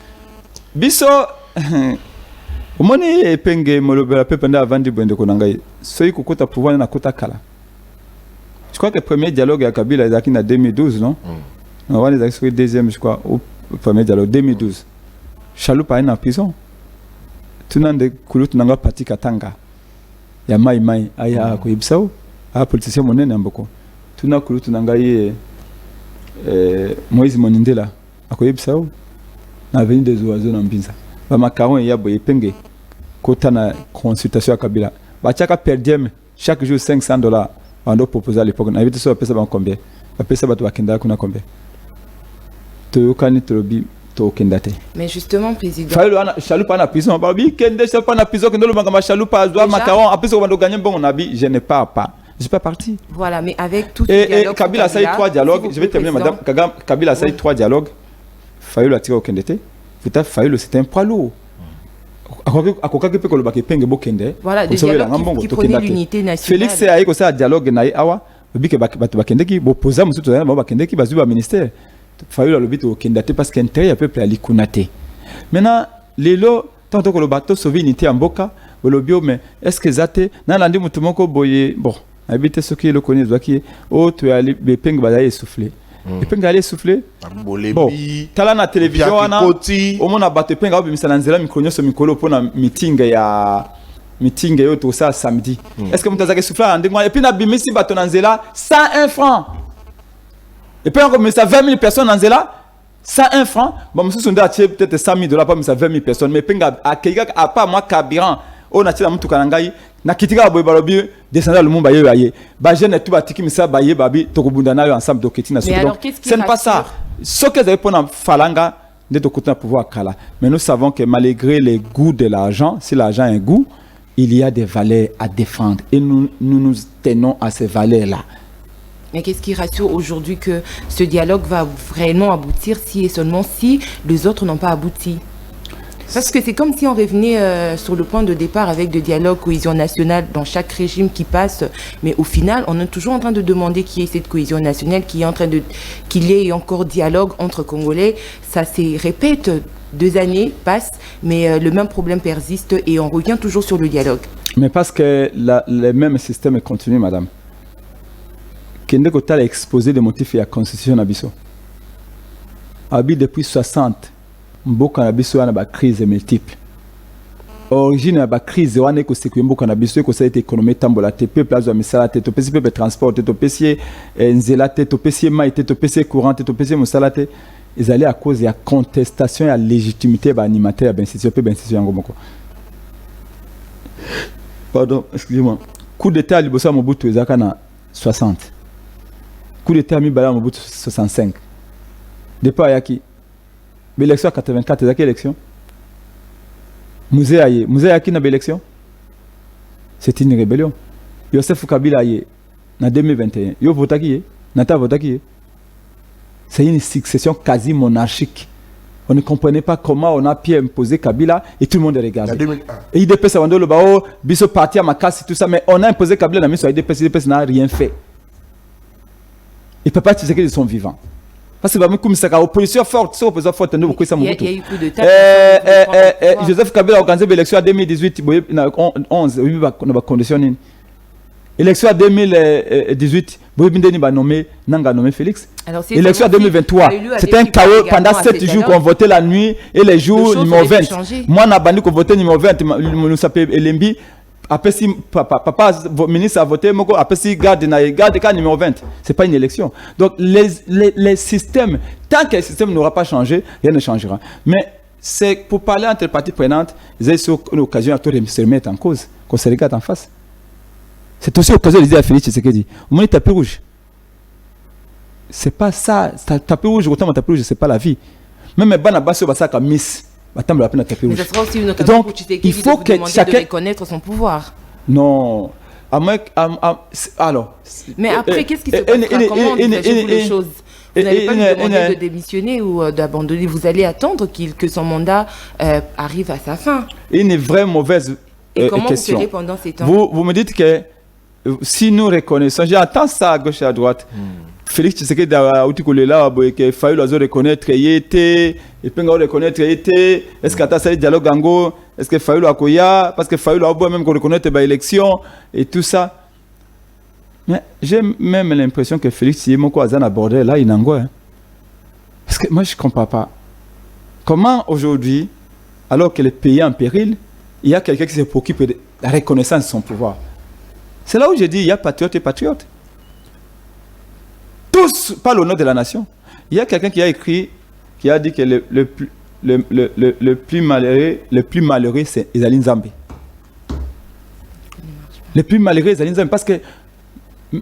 Biso, au moment où Penge Molobela Pependa a vendu Bende Konangaï, celui qui a pouvoir na kota kala. Je crois que le premier dialogue à Kabila est en 2012, non? On va les le deuxième, je crois, au premier dialogue 2012. Chaloupa est en prison. Tout le monde est en parti Katanga. Il y a Maï, Aya Koyibsao, un politicien monnaie beaucoup. Tuna kulu tunangaye Moïse Monindela akoyebisa o na avenue des oiseaux na Mbinza ba makaron ya boye penge kota na consultation ya Kabila ba chaka per diem chaque jour $500 on doit proposer à l'époque na vite so pesa ba combien ba pesa ba to bakenda kuna combien to kani trobi to kendate mais justement président Fayulu chaloupa na prison ba bi kende chaloupa na prison kendo lobanga ma chaloupa azwa makaron après so ba do gagner bon na bi je n'ai pas je suis pas parti. Voilà, mais avec tout ce dialogue. Et Kabila a saisi 3 dialogues. Je vais terminer, madame. Kabila a saisi 3 dialogues. Fayulu a tiré au Kendete. Fayulu, c'était un poids lourd. Voilà, des dialogues qui prenaient l'unité nationale. Félix a eu un dialogue naï awa. Le but que Bakendeki, poser monsieur tout à l'heure, Bakendeki, basu ministère. Fayulu a le but au Kendete parce qu'un tel peuple a l'ikunaté. Maintenant, les lots, tant que le bateau sauve unité en boca le bio mais est-ce que zate na landi mutu moko boye bon habite ce qui le connaît qui oh tu allé bepeng balaye essoufflé bepeng aller essoufflé bon tala na télévision wana au mona bateau bepeng ba misala nzela mikonyo so mikolo pona meeting yo tout ça samedi est-ce que mutaza ke souffler andi et puis na bimisi bateau na nzela 101 francs et puis encore mais ça 20 000 personnes na nzela 101 francs bon monsieur sonda peut-être 100 000 dollars pas mais ça 20 000 personnes mais penga akeka à pas moi carburant on a tira mutuka ngai na kitika boy balobi descendre le mumba ye ba jeune tout batiki misa ba ye babi tokobunda nayo ensemble doketi na donc ce n'est pas ça ce que vous avez pour falanga de tokota pouvoir kala mais nous savons que malgré les goûts de l'argent si l'argent a un goût il y a des valeurs à défendre et nous tenons à ces valeurs là. Mais qu'est-ce qui rassure aujourd'hui que ce dialogue va vraiment aboutir si et seulement si les autres n'ont pas abouti? Parce que c'est comme si on revenait sur le point de départ avec le dialogue, cohésion nationale dans chaque régime qui passe, mais au final, on est toujours en train de demander qui est cette cohésion nationale, qu'il y ait encore dialogue entre Congolais. Ça se répète, 2 années passent, mais le même problème persiste et on revient toujours sur le dialogue. Mais parce que le même système continue, madame. Kende Kota a exposé des motifs et la constitution Nabiso. Abi depuis 60. Mboka na biso wana ba crise multiple. Origine na ba crise wana ko sekwe mboka na biso ko saite économie tambola te peuple azo misala te to pesi peuple transport te to pesi nzela te to pesi mai te to pesi courant te to pesi musala te ils allaient à cause ya contestation ya légitimité ba animateur ben institution pe ben institution yango moko. Pardon, excusez-moi. Coup d'état à Liboso Mobutu ezaka na 60. Coup d'état mi bala Mobutu 65. Départ yaki l'élection à 84, c'est quelle élection? Musée Yaki n'a pas élection? C'est une rébellion. Yosef Kabila en 2021. Yo vota qui? Nata vota qui? C'est une succession quasi monarchique. On ne comprenait pas comment on a pu imposer Kabila et tout le monde regardait. Et IDP ça le bao, biso parti à Makassi tout ça, mais on a imposé Kabila, mais sur IDP n'a rien fait. Et Papa Tshisekedi sont vivants. Parce que comme ça, l'opposition forte, c'est l'opposition forte. Il y a eu plus de temps. Joseph Kabila a organisé l'élection en 2018, 11, il y a des conditions. L'élection en 2018, il a nommé Félix. L'élection en 2023, c'était un chaos pendant 7 jours qu'on votait la nuit et les jours numéro 20. Moi, on a banni qu'on votait numéro 20, nous s'appelle Elembi. Après si papa ministre a voté, après si garde cas numéro 20, c'est pas une élection. Donc les systèmes, tant que le système n'aura pas changé, rien ne changera. Mais c'est pour parler entre les parties prenantes, ils ont une occasion de se remettre en cause, qu'on se regarde en face. C'est aussi l'occasion de dire à Félix Tshisekedi, au moins tapis rouge. C'est pas ça, tapis rouge, autant tapis rouge, c'est pas la vie. Même Bana Basso Basaka Miss. Mais ça sera aussi une occasion pour Tshisekedi de vous demander de reconnaître son pouvoir. Non. Alors. Mais après, qu'est-ce qui se passera? Comment envisagez-vous les choses? Vous n'allez pas lui demander de démissionner ou d'abandonner. Vous allez attendre que son mandat arrive à sa fin. Une vraie mauvaise Et comment question. vous ferez pendant ces temps? Vous me dites que si nous reconnaissons, j'entends ça à gauche et à droite. Félix Tshisekedi a là que Fayulu a reconnaître était et puis on reconnaître était est-ce que ça dialogue ango est-ce que Fayulu a koya parce que Fayulu a même qu'on reconnaître ba élection et tout ça. Mais j'ai même l'impression que Félix Yemoko a abordé là il ango parce que moi je comprends pas comment aujourd'hui alors que le pays est en péril il y a quelqu'un qui se préoccupe de la reconnaissance de son pouvoir. C'est là où je dis il y a patriote et patriote. Tous parlent au nom de la nation. Il y a quelqu'un qui a écrit, qui a dit que le plus malheureux, c'est Ezaline Nzambe. Le plus malheureux, Ezaline Nzambe, parce que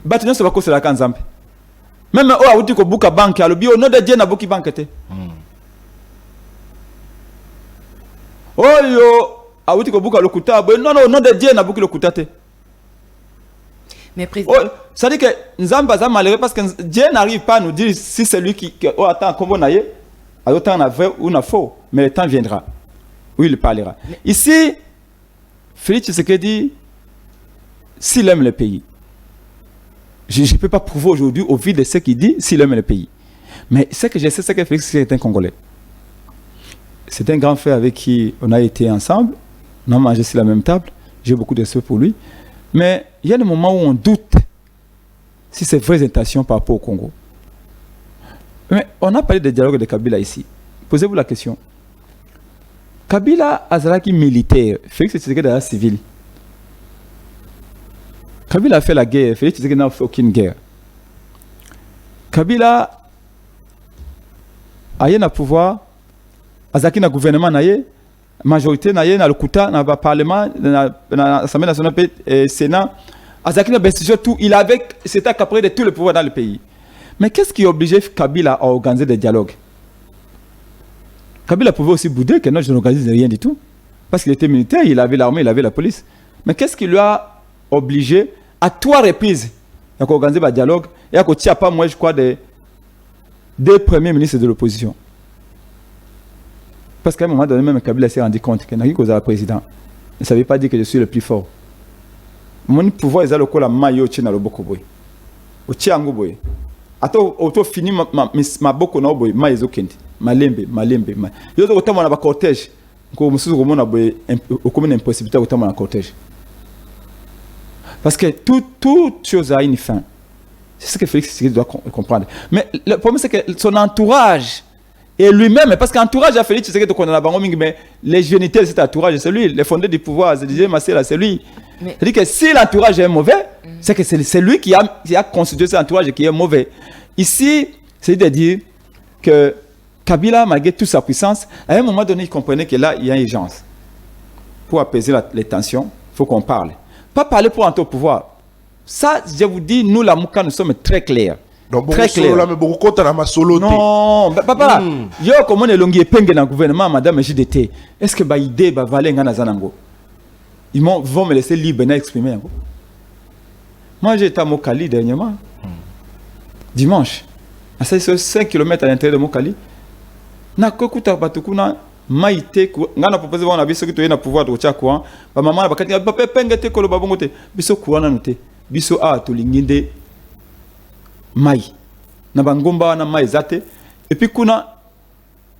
Bâtiment se va causer la Nzambe. Même au Aouti ko buka banque, au nom de Dieu na buki banque te. Oh yo, Aouti ko buka lokuta, non non, au nom de Dieu na buki lokuta te. Mais président. Oh, ça dit que Nzamba est malheureux parce que Dieu n'arrive pas à nous dire si c'est lui qui attend comme on a eu, à autant on a vrai ou on a faux, mais le temps viendra où il parlera. Mais ici, Félix Tshisekedi, s'il aime le pays, je ne peux pas prouver aujourd'hui au vu de ce qu'il dit s'il aime le pays. Mais ce que je sais, c'est que Félix est un Congolais. c'est un grand frère avec qui on a été ensemble, on a mangé sur la même table, j'ai beaucoup de respect pour lui. Mais il y a des moments où on doute si c'est vraies intentions par rapport au Congo. Mais on a parlé des dialogues de Kabila ici. Posez-vous la question. Kabila Azaraki militaire, Félix Tshisekedi a civil. Kabila a fait la guerre, Félix Tshisekedi n'a fait aucune guerre. Kabila a eu le pouvoir, Azaki na gouvernement na ye, majorité na ye na le Kouta, na parlement, na l'Assemblée nationale et Sénat. Azaki na bestigé tout, il avait, c'était accaparé de tout le pouvoir dans le pays. Mais qu'est-ce qui obligeait Kabila à organiser des dialogues? Kabila pouvait aussi bouder que non, je n'organise rien du tout. Parce qu'il était militaire, il avait l'armée, il avait la police. Mais qu'est-ce qui lui a obligé à 3 reprises à organiser un dialogue et à côté, pas moi, je crois, des premiers ministres de l'opposition. Parce qu'à un moment donné, même Kabila s'est rendu compte qu'il n'a qu'à le président. Il ne savait pas dire que je suis le plus fort. Mon pouvoir est à la maille au Tchina le Bokoboy. Au Tchiangoboy. Ato auto fini ma boko na boy ma ezokenti malembe yo to kotama na ba cortège ko musuzu ko mona boy o comme une impossibilité kotama na cortège parce que toute chose a une fin. C'est ce que Félix Tshisekedi doit comprendre. Mais le problème c'est que son entourage et lui-même, parce qu'entourage a Félix Tshisekedi qu'on a bango mingi, mais les géniteurs de cet entourage c'est lui, les fondés du pouvoir, c'est DJ Massela, c'est lui. C'est-à-dire que si l'entourage est mauvais, c'est que c'est lui qui a constitué cet entourage qui est mauvais. Ici, c'est de dire que Kabila, malgré toute sa puissance, à un moment donné, il comprenait que là, il y a une urgence. Pour apaiser les tensions, il faut qu'on parle. Pas parler pour entrer au pouvoir. Ça, je vous dis, nous, la Mouka, nous sommes très clairs. Donc, très clair. Non, papa, yo comment on est longué penge dans le gouvernement, madame JDT. Est-ce que ba idée ba valer ngana zanango? Ils vont me laisser libre d'exprimer. Moi, j'étais à Mokali dernièrement. Dimanche. À 5 km à l'intérieur de Mokali. Na kokuta batukuna maïté ngana proposé on a biso ki toyena pouvoir de tia quoi. Ba maman na bakati ba pengete ko lo babongo te. Biso kuwa na noté. Biso a to linginde mai. Na bangomba na mai zate. Et puis kuna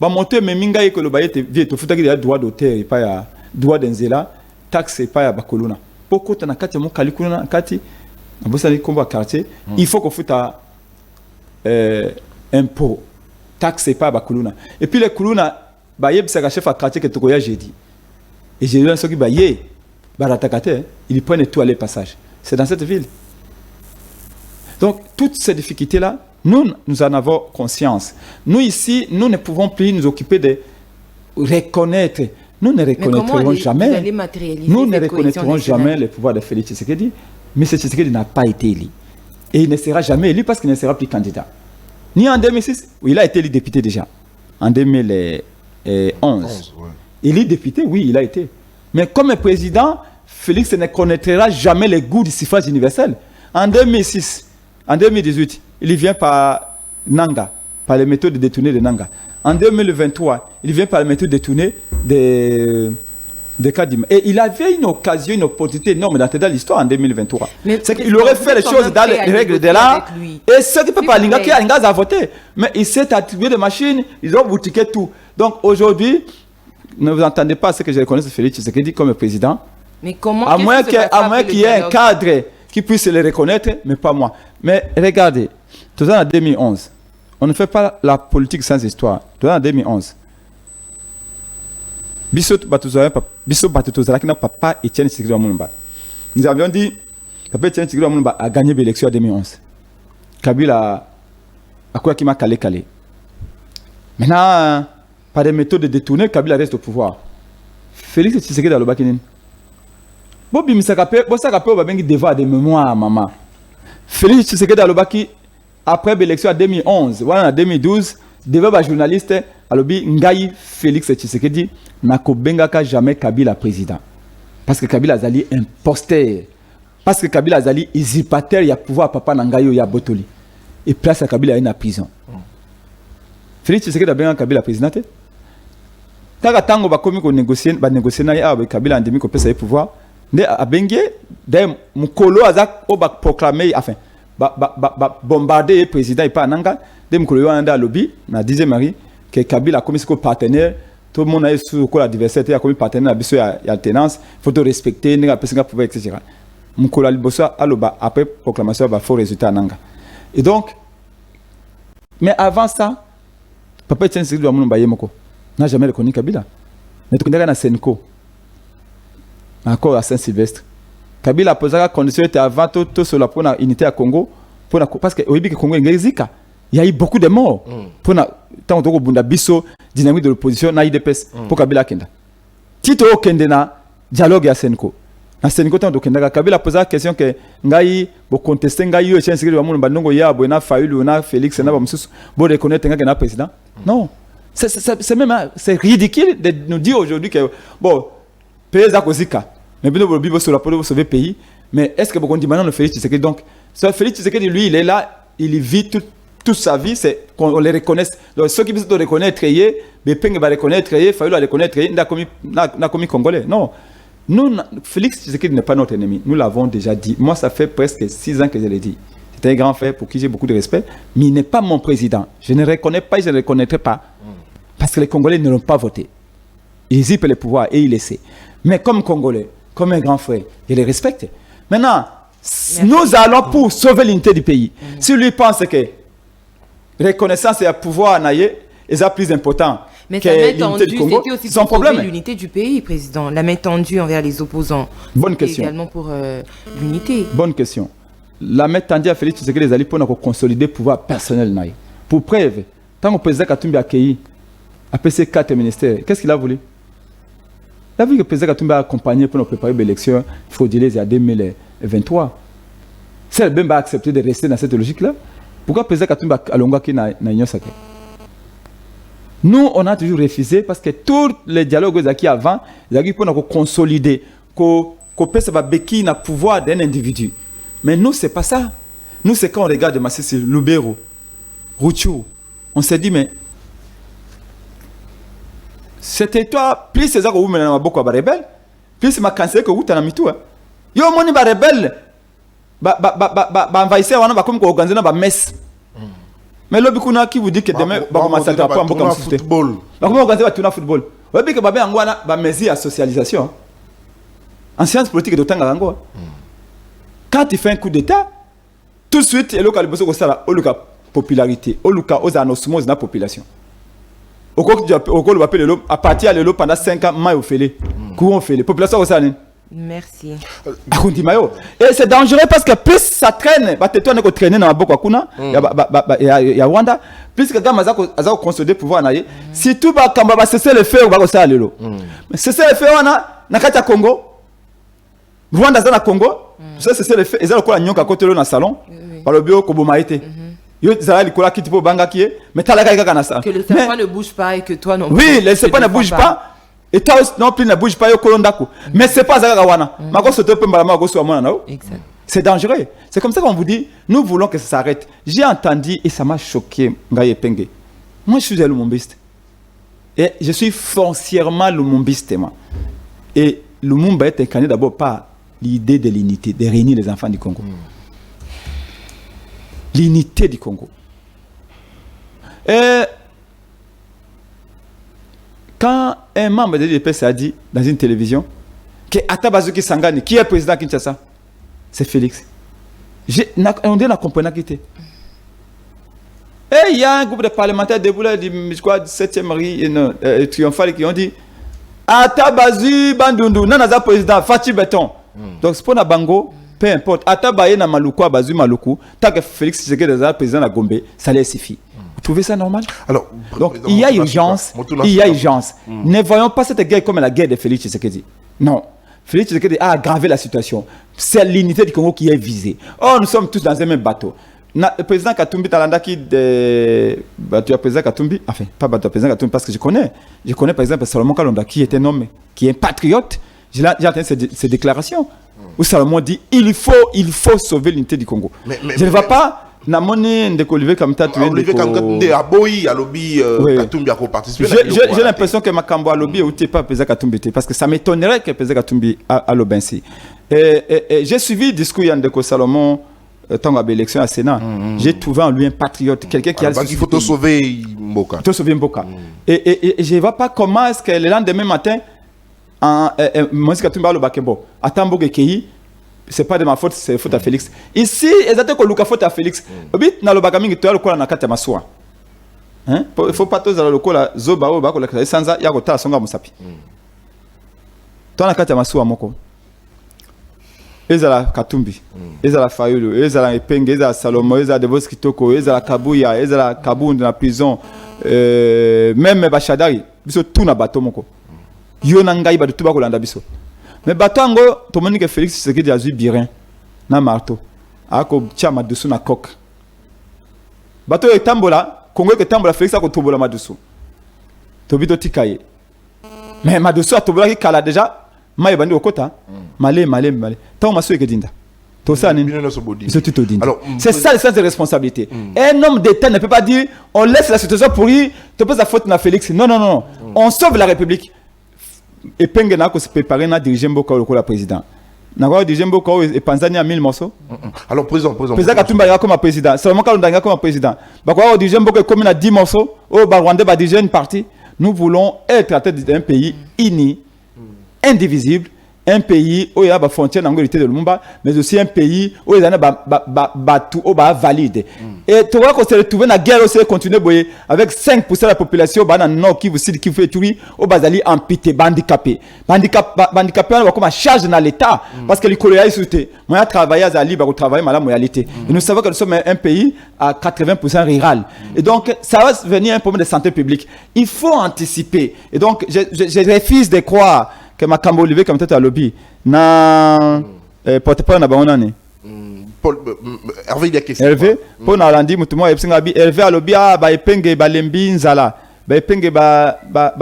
ba monter me minga e ko lo bayete vie to futaki ya droit d'auteur et pas ya droit d'enzela. Taxe pas ya bakolona. Poko na kati ya Mokali kuna kati na bosa ni komba quartier. Il faut qu'on foute impôt. Taxe pas bakolona. Et puis les kolona ba yebisa chef à quartier que tokoya jeudi. Et j'ai dit ceux qui ba yé baratakate, ils prennent tout à les passages. C'est dans cette ville. Donc toutes ces difficultés là, nous en avons conscience. Nous ici, nous ne pouvons plus nous occuper de reconnaître. Nous ne reconnaîtrons jamais. Nous ne reconnaîtrons jamais le pouvoir de Félix Tshisekedi. Mais Tshisekedi n'a pas été élu. Et il ne sera jamais élu parce qu'il ne sera plus candidat. Ni en 2006, où il a été élu député déjà. En 2011. Ouais. Il est député, oui, il a été. Mais comme président, Félix ne connaîtra jamais les goûts du suffrage universel. En 2006, en 2018, il vient par Nanga, par les méthodes détournées de Nanga. En 2023, il vient par les méthodes détournées de Kadima. Et il avait une occasion, une opportunité énorme d'entrer dans l'histoire en 2023. C'est qu'il aurait fait les choses dans les règles de l'art. Et ceux qui ne peuvent pas l'ingaki a voté. Mais il s'est attribué des machines, ils ont boutiqué tout. Donc aujourd'hui, ne vous entendez pas ce que je reconnais Félix Tshisekedi comme président. Mais comment à moins qu'il y ait un cadre qui puisse le reconnaître, mais pas moi. Mais regardez, tout en 2011, on ne fait pas la politique sans histoire. Tout en 2011, Bissot Batutozara qui n'a pas Etienne Tshisekedi Lumumba. Nous avions dit que Etienne Tshisekedi Lumumba a gagné l'élection en 2011. Kabila a quoi qui m'a calé. Maintenant, par des méthodes détournées, Kabila reste au pouvoir. Félix Tshisekedi a le bakinin. Bobi Misakape, Bosakape, va bien devoir de mémoire, maman. Félix Tshisekedi a le baki après l'élection en 2011, voilà en 2012, devait être journaliste, alobi Ngai Félix Tshisekedi n'a bengaka jamais Kabila président. Parce que Kabila Azali imposteur. Parce que Kabila Azali usurpateur, il y a pouvoir papa Nangayo ya Botoli. Et place à Kabila en prison. Félix Tshisekedi a bien Kabila président. Taka tango ba komi ko négocier na ya Kabila en demi ko pesa pouvoir. Nde abenge de mukolo azak o ba proclamer enfin bombarder président et pas nanga de mukolo yo anda lobby na 10e mari que Kabila comme partenaire tout le monde a sur la diversité, il y a comme partenaire, il y a alternance, il faut te respecter, il y a pouvoir, etc. Moukola Libosa, après proclamation, il faut résultat. Et donc, mais avant ça, papa Etienne Tshisekedi wa Mulumba Yemoko n'a jamais reconnu Kabila. Mais tu connais Senko, encore à Saint-Sylvestre. Kabila a posé la condition avant tout sur la unité à Congo, parce que au Congo il y a eu beaucoup de morts. Pour tant que Bunda Bisso, dynamique de l'opposition, na IDPS pour Kabila Kenda. Tito Kendena, dialogue à Senko. Na Senko tant que Kenda, Kabila a posé la question que Ngai, pour contester Ngai, Etienne Tshisekedi wa Mulumba Ndongo ya, Boena Fayulu, na Félix, na Bamsus, pour reconnaître Ngai président. Non. C'est même ridicule de nous dire aujourd'hui que bon, pays à Kozika, mais bien le Bible sur la pour sauver le pays. Mais est-ce que vous dit maintenant le Félix Tshisekedi donc, Félix Tshisekedi lui il est là, il vit toute sa vie, c'est qu'on les reconnaisse. Donc ceux qui veulent reconnaître, mais Peng va reconnaître, Fayulu va reconnaître, n'a commis congolais. Non, nous Félix Tshisekedi n'est pas notre ennemi. Nous l'avons déjà dit. Moi ça fait presque 6 ans que je l'ai dit. C'est un grand frère pour qui j'ai beaucoup de respect, mais il n'est pas mon président. Je ne reconnais pas, je ne le reconnaîtrai pas. Parce que les Congolais ne l'ont pas voté. Ils usurpent le pouvoir et ils le savent. Mais comme Congolais, comme un grand frère, je les respecte. Maintenant, nous allons pour sauver l'unité du pays. Si lui pense que reconnaissance et pouvoir est plus important mais que l'unité du Congo, c'est aussi pour sauver l'unité du pays, président. La main tendue envers les opposants. Bonne question. Et également pour l'unité. Bonne question. La main tendue à Félix Tshisekedi les alliés pour consolider le pouvoir personnel. Pour preuve, tant que le président Katumbi a accueilli après ces 4 ministères, qu'est-ce qu'il a voulu? Il a vu que le président Katumbi a accompagné pour nous préparer l'élection frauduleuses en 2023. Si elle a accepté de rester dans cette logique-là, pourquoi le président Katumbi a longué dans l'Union sacrée? Nous, on a toujours refusé parce que tous les dialogues qui avant, ils ont pour nous consolider, qu'on puisse béquiller le pouvoir d'un individu. Mais nous, ce n'est pas ça. Nous, c'est quand on regarde Massissi, Lubero, Rouchou, on s'est dit, mais c'était toi, plus c'est ça que vous menez à beaucoup de rebelles, plus c'est ma cancer que vous avez mis tout. Yo, mon ni rebelle, envahisseur, on va comme organiser une messe. Mais le bikuna qui vous dit que demain, on va commencer à faire un football. On va organiser un football. Vous savez que on a une mesure à socialisation. En sciences politiques de temps. Quand tu fais un coup d'État, tout de suite, il y a une popularité, il y a une population. À partir de pendant 5 ans, il y a une population. Merci. Et c'est dangereux parce que plus ça traîne, traîner dans il y a Rwanda, plus que Gama a consolidé le pouvoir. Si tout va cesser le feu, on va cesser le feu. Mais cesser le feu, on a Congo. Rwanda dans le Congo, cesser le feu, ils ont quoi nyoka côté dans le salon, par le bio Kobomaïté. Que le serpent ne bouge pas et que toi non plus. Oui, le serpent ne bouge pas. Et toi non plus ne bouge pas. Mais ce n'est pas ça. C'est dangereux. C'est comme ça qu'on vous dit, nous voulons que ça s'arrête. J'ai entendu et ça m'a choqué. Moi, je suis un lumumbiste. Et je suis foncièrement lumumbiste. Et Lumumba est incarné d'abord par l'idée de l'unité, de réunir les enfants du Congo. L'unité du Congo. Et quand un membre de l'UDPS a dit dans une télévision que Atabazuki Sangani, qui est président de Kinshasa, c'est Félix. On n'a compris qui était. Et il y a un groupe de parlementaires de Boula du 7e triomphal qui ont dit Atabazu Bandundu, Nanaza président, Fatih Béton. Donc c'est pour la Bango. Peu importe, Atabaye na Maluku, Abazu Maluku, tant que Félix Tshisekedi est président de Gombe, ça leur suffit. Vous trouvez ça normal? Alors, donc il y a urgence. Il y a urgence. Ne voyons pas cette guerre comme la guerre de Félix Tshisekedi. Non. Félix Tshisekedi a aggravé la situation. C'est l'unité du Congo qui est visée. Oh, nous sommes tous dans un même bateau. Le président Katumbi Talanda qui tu as président Katumbi, enfin pas le président Katumbi parce que je connais par exemple Salomon Kalonda qui est un homme qui est un patriote. J'ai entendu ces déclarations où Salomon dit il faut sauver l'unité du Congo. Je ne vois pas Namoni Ndekolive Kamta tu Olivier Kamta a boyi à lobby Katumbi a participé. J'ai l'impression que Makambo a lobby ou pas président Katumbi parce que ça m'étonnerait que président Katumbi a lobby ainsi. J'ai suivi le discours Yandeko Salomon tant que l'élection à Sénat, j'ai trouvé en lui un patriote, quelqu'un qui a... Il faut te sauver Mboka. Te sauver Mboka. Et je ne vois pas comment est-ce que le lendemain matin, Moïse Katumba le Bakembo, à Tambogue Kei, c'est pas de ma faute, c'est faute à Félix. Ici, exactement que Luka faute à Félix. Bit na le Bagaming tu as le quoi na kata maswa. Hein? Il faut pas tous dans le quoi zoba ou bako la sanza ya kota songa musapi. Toi na kata maswa moko. Ezala Katumbi, ezala Fayulu, ezala Epenge, ezala Salomo, ezala Devos Kitoko, ezala Kabuya, ezala Kabund na prison, même Bachadari, biso tout na bateau moko. Yo na ngai ba de tout ba kolanda biso. Mais batango to moni que Félix Tshisekedi a zui birin na marteau. Ako chama dessous na coque. Bateau e tambola, Congo ke tambola Félix a ko tombola madusu. To bito tikaye. Mais madusu a tombola ki kala déjà. Ma yebandi okota. Malé. Tant maso e kedinda. To ça ni. C'est ça le sens de responsabilité. Un homme d'État ne peut pas dire on laisse la situation pourrie, tu peux la faute na Félix. Non. On sauve la République. Et Penge n'a qu'à se préparer à diriger Mboka au la président. N'a qu'à diriger Mboka et Panzania 1000 morceaux. Alors président Katumba comme président. C'est vraiment Kalundanga comme président. Bah quoi diriger Mboka comme à 10 morceaux. Au Rwanda va diriger une partie. Nous voulons être à tête d'un pays uni, indivisible, un pays où il y a des frontières dans l'unité de Lumumba, mais aussi un pays où il y a tout valide. Et tu vois qu'on s'est retrouvé dans la guerre aussi, continuer avec 5% de la population dans le nord qui vous cite qui fait tout, au Bazali amputé, handicapé. Handicapé, on va comme charge dans l'État parce que les collègues sont sautés. Moi, je travaille à Zali, je travaille à la réalité. Et nous savons que nous sommes un pays à 80% rural. Et donc, ça va devenir un problème de santé publique. Il faut anticiper. Et donc, je refuse de croire que ma cambo olivier comme tête à lobby na porte-parole na bangonane Hervé il y a question Hervé pour na landi mutumo epsinga bi Hervé à lobby ba epenge ba lembi nzala ba epenge ba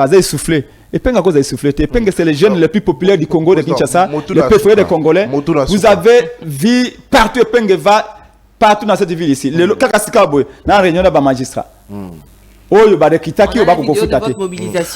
za essoufflé epenge à cause essoufflé epenge c'est les jeunes les plus populaires du Congo de Kinshasa les préférés des Congolais vous avez vu partout epenge va partout dans cette ville ici le kakasika boy na réunion na ba magistrat oyo ba rekitaki ba ko futa te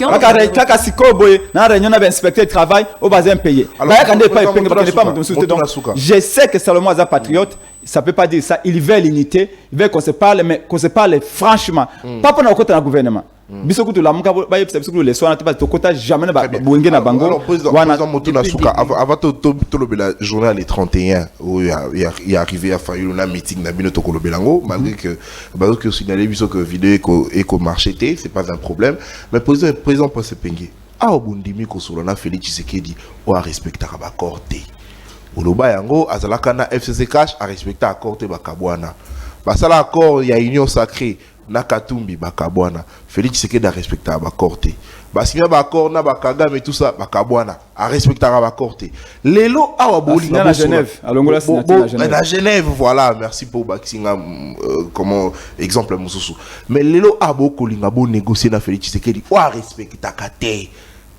aka kaka sikoboye na réunion na inspecteur de travail au bazin payé ba ka ne pas epenge ba ne pas me donc je sais que Salomon est patriote ça peut pas dire ça il veut l'unité il veut qu'on se parle mais qu'on se parle franchement pas pour na côté na gouvernement biso kutu la muka ba yepsa biso le soir na te to kota jamais ba boenge na bango wana Motuna Suka avant to lobela journal les 31 où il est arrivé à faire un meeting na bino to kolobelango malgré que signaler biso que vidéo éco marché c'est pas un problème mais président pense pengue a obundimi ko solona Félix Tshisekedi o a respecter ba corté oloba yango azalaka na FCC cash a respecter accord te bakabwana basala accord ya union sacrée na Katumbi bakabwana Félix Tshisekedi a respecter accord te basigna ba accord na bakagame et tout ça bakabwana a respecter accord te lelo awa boli na Genève alongola na Genève voilà merci pour bakinga comment exemple mususu mais lelo abo kolinga bo négocier na Félix Tshisekedi o a respecter kate.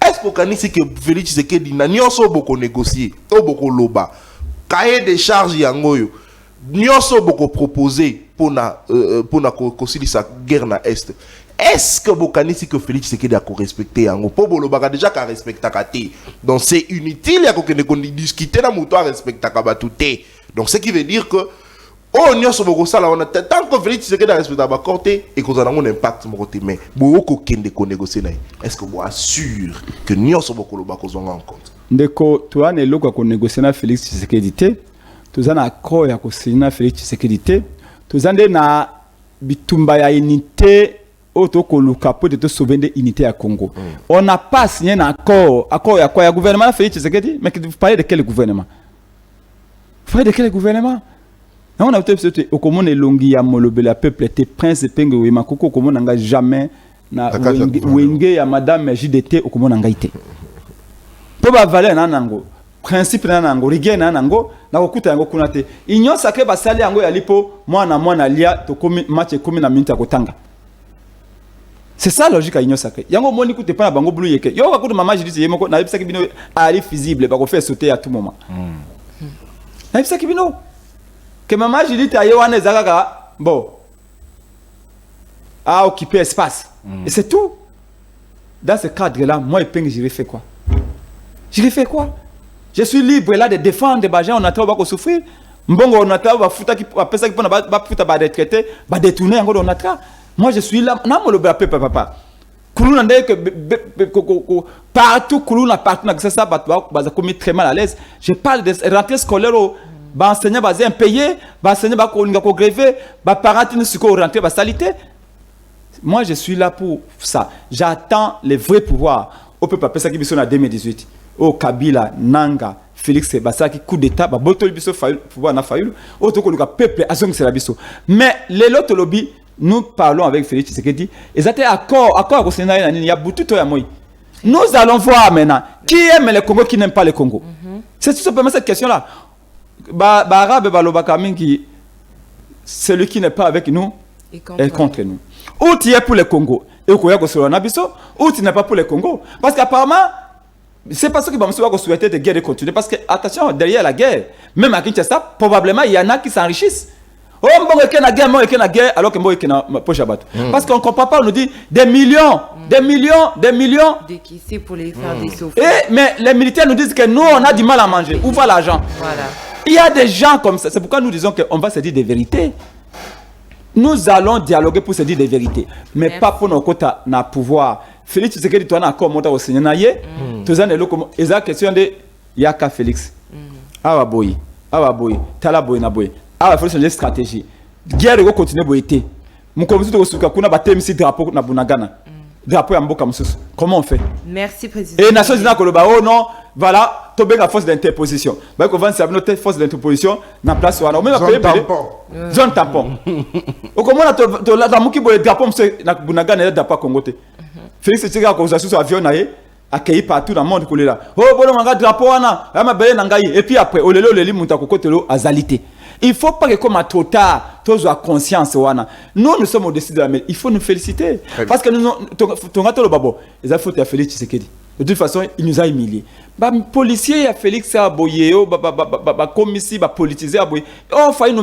Est-ce qu'on connaît que Félix Tshisekedi n'a nyonso beaucoup négocié, to beaucoup loba, cahier des charges yangoyo, nyonso beaucoup proposé pour na concilier sa guerre na est. Est-ce que vous connaissez que Félix Tshisekedi a respecté yango? Pour boloba déjà qu'a respecté kate. Donc c'est inutile ya ko discuter na muto a respecter kabatute. Donc ce qui veut dire que oh nyonso boko sala on a tant que Félix Tshisekedi a respecté ba côté et qu'on a un impact mon côté mais boko kende ko négocier na est-ce que vous assure que nyonso boko lo ba ko zonga en compte ndeko to ane loko ko négocier na Félix Tshisekedi te to zana accord ya ko signer na Félix Tshisekedi te to zande na bitumba ya unité auto ko luka pour te sauver de unité à Congo on n'a pas signé un accord ya quoi ya gouvernement Félix Tshisekedi mais vous parlez de quel gouvernement vous parlez de quel gouvernement? On a peut-être au commun et longi ya molobela peuple était prince penge we makoko commun nanga jamais na wenge ya madame JDT au commun nanga ite. To ba valer na nango principe na nango rigueur na nango na kokuta yango kuna te. Inyo sake ba sali yango ya lipo mwana lia to komi match komi na minute akotanga. C'est ça logique à inyo sake. Yango moni kute pa na bango blue yeke. Yo kakuta mama JDT yemoko na bipsa kibino ali visible ba ko faire sauter à tout moment. Na bipsa kibino que maman Judith a yoane zagaga bon a occupé espace et c'est tout. Dans ce cadre là moi Epenge je fait quoi? Je suis libre là de défendre des gens on a trop beaucoup souffrir Mbongo onatra va futa qui pesa qui va futa ba retraité ba détourner encore onatra. Moi je suis là na mo le papa. Kuluna ndé que partout kuluna partout na ça ba commis très mal à l'aise. Je parle de rentrée scolaire ba enseignant ba impayé, ba enseignant ba ko nga ko grévé, ba parents ne se ko rentrer ba salité. Moi je suis là pour ça. J'attends les vrais pouvoirs. Au peuple pesa qui biso na 2018. Au Kabila Nanga Félix Sebasaki coup d'état ba botoli biso pouvoir na Fayulu auto ko luka peuple azong c'est la biso mais les autres lobby nous parlons avec Félix Tshisekedi ils étaient accord au Sénat il y a beaucoup to ya moi nous allons voir maintenant qui aime le Congo qui n'aime pas le Congo c'est tout simplement cette question là ba arabe ba lobaka mingi celui qui n'est pas avec nous est contre nous ou tu es pour le Congo et ko ya ko solo na biso ou tu n'es pas pour le Congo parce qu'apparemment c'est pas ce que je souhaiter de guerre de continuer parce que attention derrière la guerre même à Kinshasa probablement il y en a qui s'enrichissent oh bon que la guerre moi que la guerre alors que moi que na poche à battre parce qu'on comprend pas on nous dit des millions de qui c'est pour les faire des souffrances mais les militaires nous disent que nous on a du mal à manger où va l'argent voilà il y a des gens comme ça c'est pourquoi nous disons qu'on va se dire des vérités nous allons dialoguer pour se dire des vérités mais pas pour nos quotas na pouvoir Félix Tshisekedi toi na encore monter au Seigneur na yé tozana le comme exact question de yaka Félix awa boy tala boy na boy awa faut changer stratégie guerre go continuer boyete mukomisi to suka kuna batemisi drapeau na bunagana drapeau ya mboka mususu comment on fait merci président et nation zina koloba oh non voilà tobe la force d'interposition ba ko vance avec notre force d'interposition na place wana même appeler zone tampon o comment to la muki boy drapeau na bunagana ya drapeau Congo. Félix Tshisekedi a causé sur avion naé accueilli partout dans le monde là. Oh bon manga drapeau wana, ya mabele nangai et puis après olelo leli muta kokotelo azalité. Il faut pas que comme à trop tard, tous à conscience wana. Nous sommes au-dessus de la mer. Il faut nous féliciter parce que nous ton gato le babo, ils a foutu à Félix Tshisekedi. De toute façon, il nous a humiliés. Bah policier à Félix Aboye, commissaire, politisé Aboye. Oh failli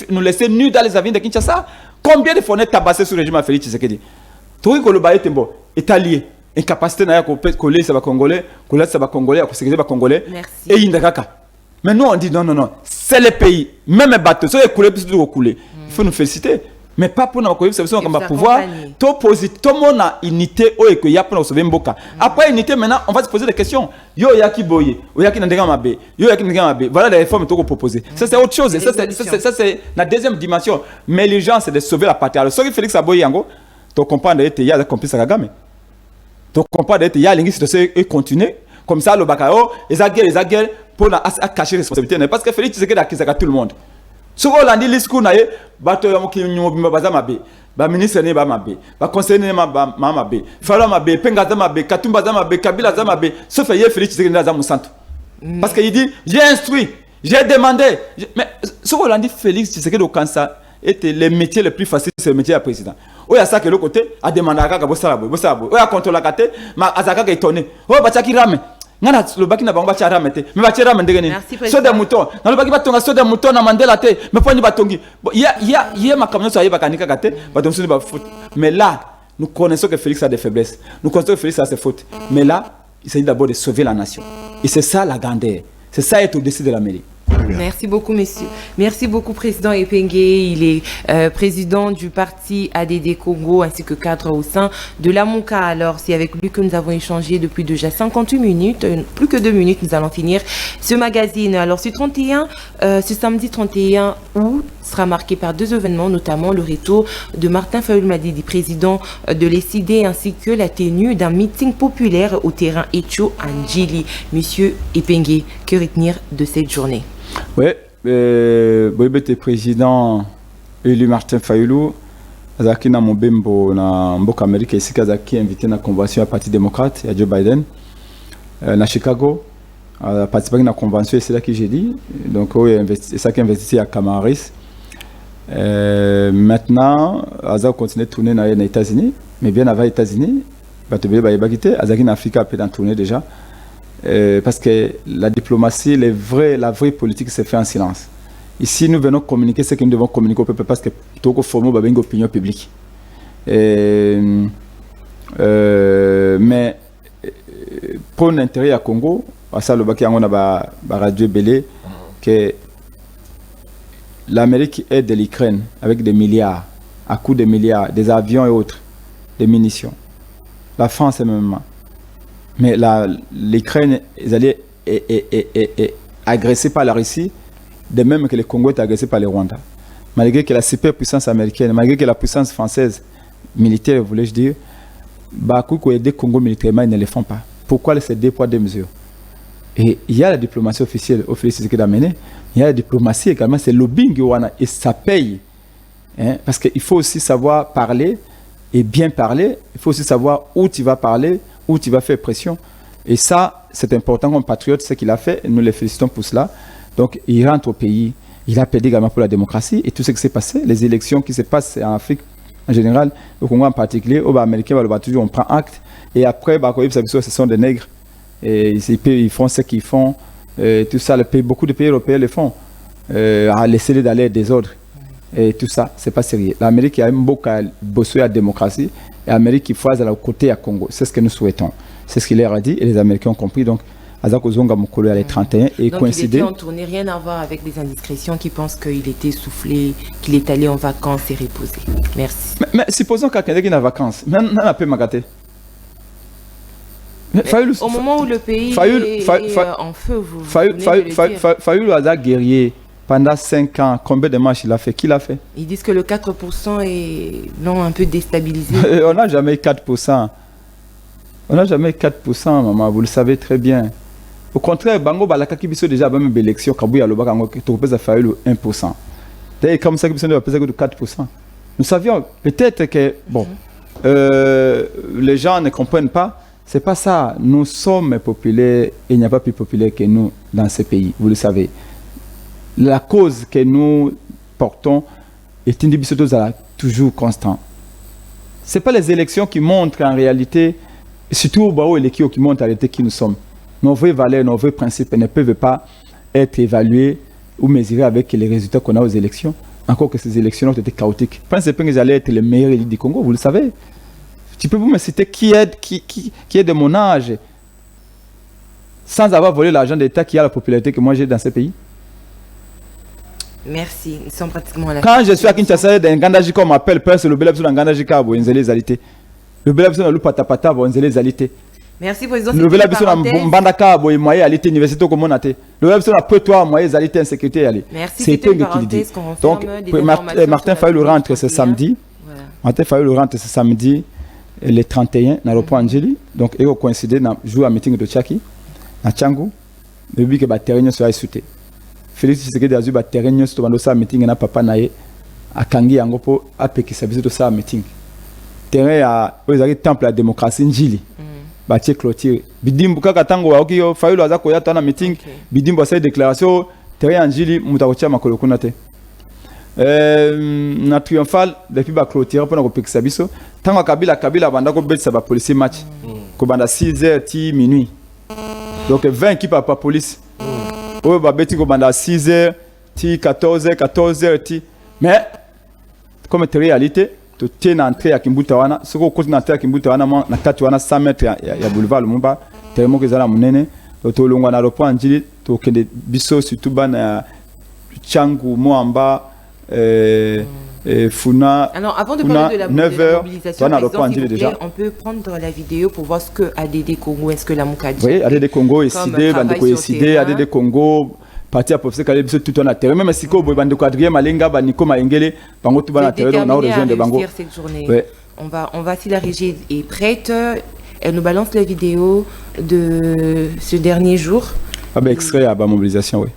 nous laisser nus dans les avions de Kinshasa. Combien de fenêtres tabassées sur le régime à Félix Tshisekedi? Tout le monde est tembo. Étalien, incapacité na ya coller ça va congolais, coller ça va congolais, à sécuriser va congolais. Et indakaka. Mais nous on dit non, c'est le pays, même bateau, ça est coulé plus de couler. Il faut nous féliciter, mais pas pour nous coller, c'est besoin qu'on va pouvoir tout poser, tout monde a unité au et que y a pour nous sauver mboka. Après unité maintenant, on va se poser des questions. Yo yaki boye, yo yaki ndenga mabe, yo yaki ndenga mabe. Voilà les réformes que proposer. Ça c'est autre chose, ça c'est la deuxième dimension. Mais l'urgence c'est de sauver la patrie. Alors celui Félix Aboye yango tu comprends qu'il y a des complices à Kagame. Tu comprends qu'il y a des situations et continuer. Comme ça, le Bakao, les aguerres pour cacher les responsabilités. Parce que Félix Tshisekedi a accusé tout le monde. Ce qu'on a dit, les discours, bato yamuki nyumo bazamabe, ba ministre ne ba mabe, ba conseiller ne ba mabe, Falo mabe, Penga zamabe, Katumba zamabe, Kabila zamabe, sauf que Félix Tshisekedi na zamu santo. Parce qu'il dit, j'ai instruit, j'ai demandé. Mais ce qu'on a dit, Félix Tshisekedi au cancer était le métier le plus facile, c'est le métier du président. Oh ya ça que le côté a demandé à kaka bossa boy. Oh ya contrôle la kate, ma azaka ka étonné. Oh bachaki rame. Ngana le baki na bango bacha rame te. Mais bacha rame ndenge ni. So de mouton. Na le baki batonga so de mouton na mandela te. Mais poni batongi. Ya ma kamno so ayeba kanika kate, batongi so ba faute. Mais là, nous connaissons que Félix a des faiblesses. Nous connaissons que Félix a ses fautes. Mais là, il s'agit d'abord de sauver la nation. Et c'est ça la grandeur. C'est ça être au-dessus de la mairie. Merci beaucoup, messieurs. Merci beaucoup, président Epengue. Il est président du parti ADD Congo ainsi que cadre au sein de la MONCA. Alors, c'est avec lui que nous avons échangé depuis déjà 58 minutes. Plus que 2 minutes, nous allons finir ce magazine. Alors, ce samedi 31 août sera marqué par 2 événements, notamment le retour de Martin Fayulu Madidi, président de l'ECD, ainsi que la tenue d'un meeting populaire au terrain Echo Anjili. Monsieur Epengue, que retenir de cette journée? Oui, le président élu Martin Fayulu, Azaki na Mobembo na Mboka Amérique, ici Kazaki invité na convention à Parti démocrate à Joe Biden na Chicago, a participé à la convention et c'est là que j'ai dit. Donc c'est ça qui a investi à Camaris. Maintenant, Azaki continue de tourner dans les États-Unis, mais bien avant les États-Unis, Azaki en Afrique a pu en tourner déjà. Parce que la diplomatie, la vraie politique se fait en silence. Ici, nous venons communiquer ce que nous devons communiquer au peuple parce que tout le format une opinion publique. Mais pour l'intérêt à Congo, à ça le baki on a radio belé que l'Amérique aide l'Ukraine avec des milliards, à coups de milliards, des avions et autres, des munitions. La France est même. Mais l'Ukraine est agressée par la Russie, de même que le Congo est agressé par le Rwanda. Malgré que la superpuissance américaine, malgré que la puissance française, militaire, voulais-je dire, Bakou aider Congo militairement, ils ne le font pas. Pourquoi ces deux poids, deux mesures? Et il y a la diplomatie officielle, au Félix Tshisekedi d'amener. Il y a la diplomatie également, c'est le lobbying, et ça paye. Hein, parce qu'il faut aussi savoir parler, et bien parler. Il faut aussi savoir où tu vas parler, où tu vas faire pression. Et ça, c'est important comme patriote, ce qu'il a fait, et nous les félicitons pour cela. Donc, il rentre au pays, il a plaidé également pour la démocratie, et tout ce qui s'est passé, les élections qui se passent en Afrique en général, au Congo en particulier, aux Américains, on prend acte, et après, ce sont des nègres. Et ils font ce qu'ils font, tout ça, beaucoup de pays européens le font, à laisser d'aller des ordres. Et tout ça, c'est pas sérieux. L'Amérique a beaucoup à bosser à la démocratie, et l'Amérique qui fasse à la côté à Congo. C'est ce que nous souhaitons. C'est ce qu'il leur a dit, et les Américains ont compris. Donc, Azako Zonga Mokolo allait 31 et coïncider. Donc, il était en tournée, rien à voir avec des indiscrétions qui pensent qu'il était soufflé, qu'il est allé en vacances et reposé. Merci. Mais supposons quelqu'un qui est en vacances, même on a pu m'agater. Au moment où le pays est en feu, vous Fayulu a guerrier pendant 5 ans. Combien de matchs il a fait? Qui l'a fait? Ils disent que le 4% l'ont un peu déstabilisé. On n'a jamais 4%. On n'a jamais 4%, maman, vous le savez très bien. Au contraire, Bango Balaka qui a déjà même élection, Kabouya Loba, tu peux faire 1%. D'ailleurs, comme ça, qui a de 4%. Nous savions peut-être que, bon, les gens ne comprennent pas. C'est pas ça. Nous sommes populaires et il n'y a pas plus populaire que nous dans ce pays, vous le savez. La cause que nous portons est une division toujours constant. Ce n'est pas les élections qui montrent en réalité, surtout au Bao et les qui montrent en réalité qui nous sommes. Nos vraies valeurs, nos vrais principes ne peuvent pas être évalués ou mesurés avec les résultats qu'on a aux élections. Encore que ces élections ont été chaotiques. Je pense qu'ils allaient être les meilleurs élites du Congo, vous le savez. Tu peux vous me citer qui est de mon âge sans avoir volé l'argent d'État qui a la popularité que moi j'ai dans ce pays? Merci, nous sommes pratiquement à la Quand je suis à Kinshasa, dans Gandaji, comme on m'appelle, presque le Belabso dans Gandaji Kabo, il y a les alité. Le Belabso dans le Patapata, il y a les alité. Merci pour les autres. Le Belabso dans Mbanda Kabo, il y a l'alité université comme on a été. Le Belabso dans Prétoire, il y a l'alité insécurité. Merci, c'était une parenthèse qu'on donc, Martin Fayulu rentre ce samedi. Martin Fayulu rentre ce samedi. Le 31 na l'aéroport Angeli, donc il a coïncidé na jour à meeting de Tchaki na Tchangu, le but que ba terrain soit sauté. Félix Tshisekedi a dit ba terrain soit dans ça meeting na papa naé a Kangi yango po apeki service de ça meeting. Terrain a aux temple la démocratie Njili. Ba tie clôture. Bidimbu kaka tango wa okiyo Fayulu aza ko yata na meeting, bidimbu sa déclaration terrain Njili mutakocha makolo kunate. Na triomphal depuis ba clôture pour na kopekisa biso. Tant que Kabila banda ko betsa ba police match ko banda 6h ti minuit. Donc 20 équipes à police. Oh ba beti ko banda 6h ti 14h ti. Mais comme réalité, to tena entrée à Kimbuta wana, soko ko na entrée à Kimbuta wana na kati wana 100 mètres ya boulevard Lumumba, tellement que zala munene, to longwa na aéroport Njili, to kende biso surtout bana Tchangu Moamba Funa. Alors, avant de parler de la mobilisation, déjà. On peut prendre la vidéo pour voir ce que ADD Congo, est-ce que la Moukadji. Oui, ADD Congo est sidé, Bandeko est sidé, ADD Congo, parti à professeur Kaleb, tout en a terre. Même si Kobo, Bandeko Adrien, Malenga, Baniko Maengele, Bango, tout en terre, on a rejoint de Bango. Cette journée. Ouais. On va, si la régie est prête, elle nous balance la vidéo de ce dernier jour. Ah ben, extrait à la mobilisation, oui.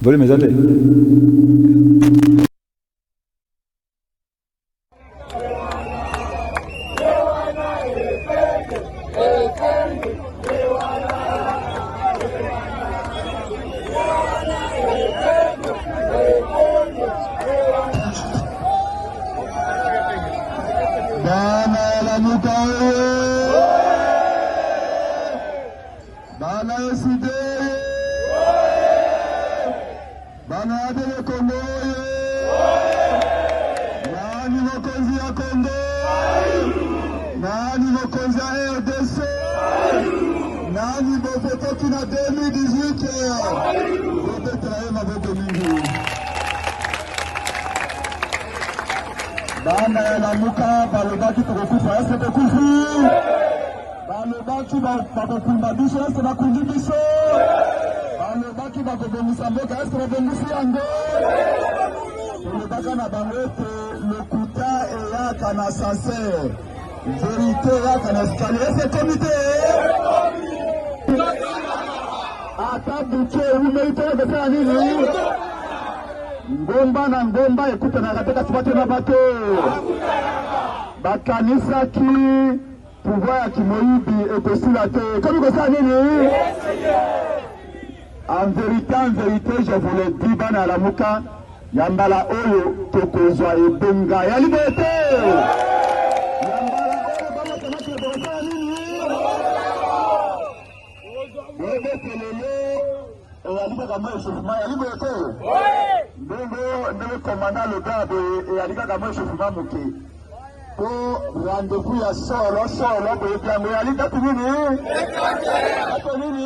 Volez mes amis. Nani Bofeko qui n'a 2018 Robert Trahem avec Domingo. Bana ya Lamuka, balobaki tokokufa ese tokufi. Balobaki bakokumba biso ese bakundi biso. Balobaki bakobongisa mboka ese babongisi yango. Tolobaka na bango ete lokuta eyaka na sincere. Vérité eyaka na escalier ese komite. Ata buke umeite kofanya nini? Ngomba na ngomba ekutana katika tupate na bato. Bakanisa ki pouvoir ya kimoyibi ekosila te. Komi kosala nini? En vérité, je vous le dis, bana Lamuka, yambala oyo tokozwa ebenga ya liberté. Yambala oyo bana tamaki ekosala nini? Ebe telele eyalika kama eshofuma ya liberté. Ndenge commandant le garde eyalika kama eshofuma muke. Ko rendez-vous ya solo boye byango yalika tunini? Ato nini?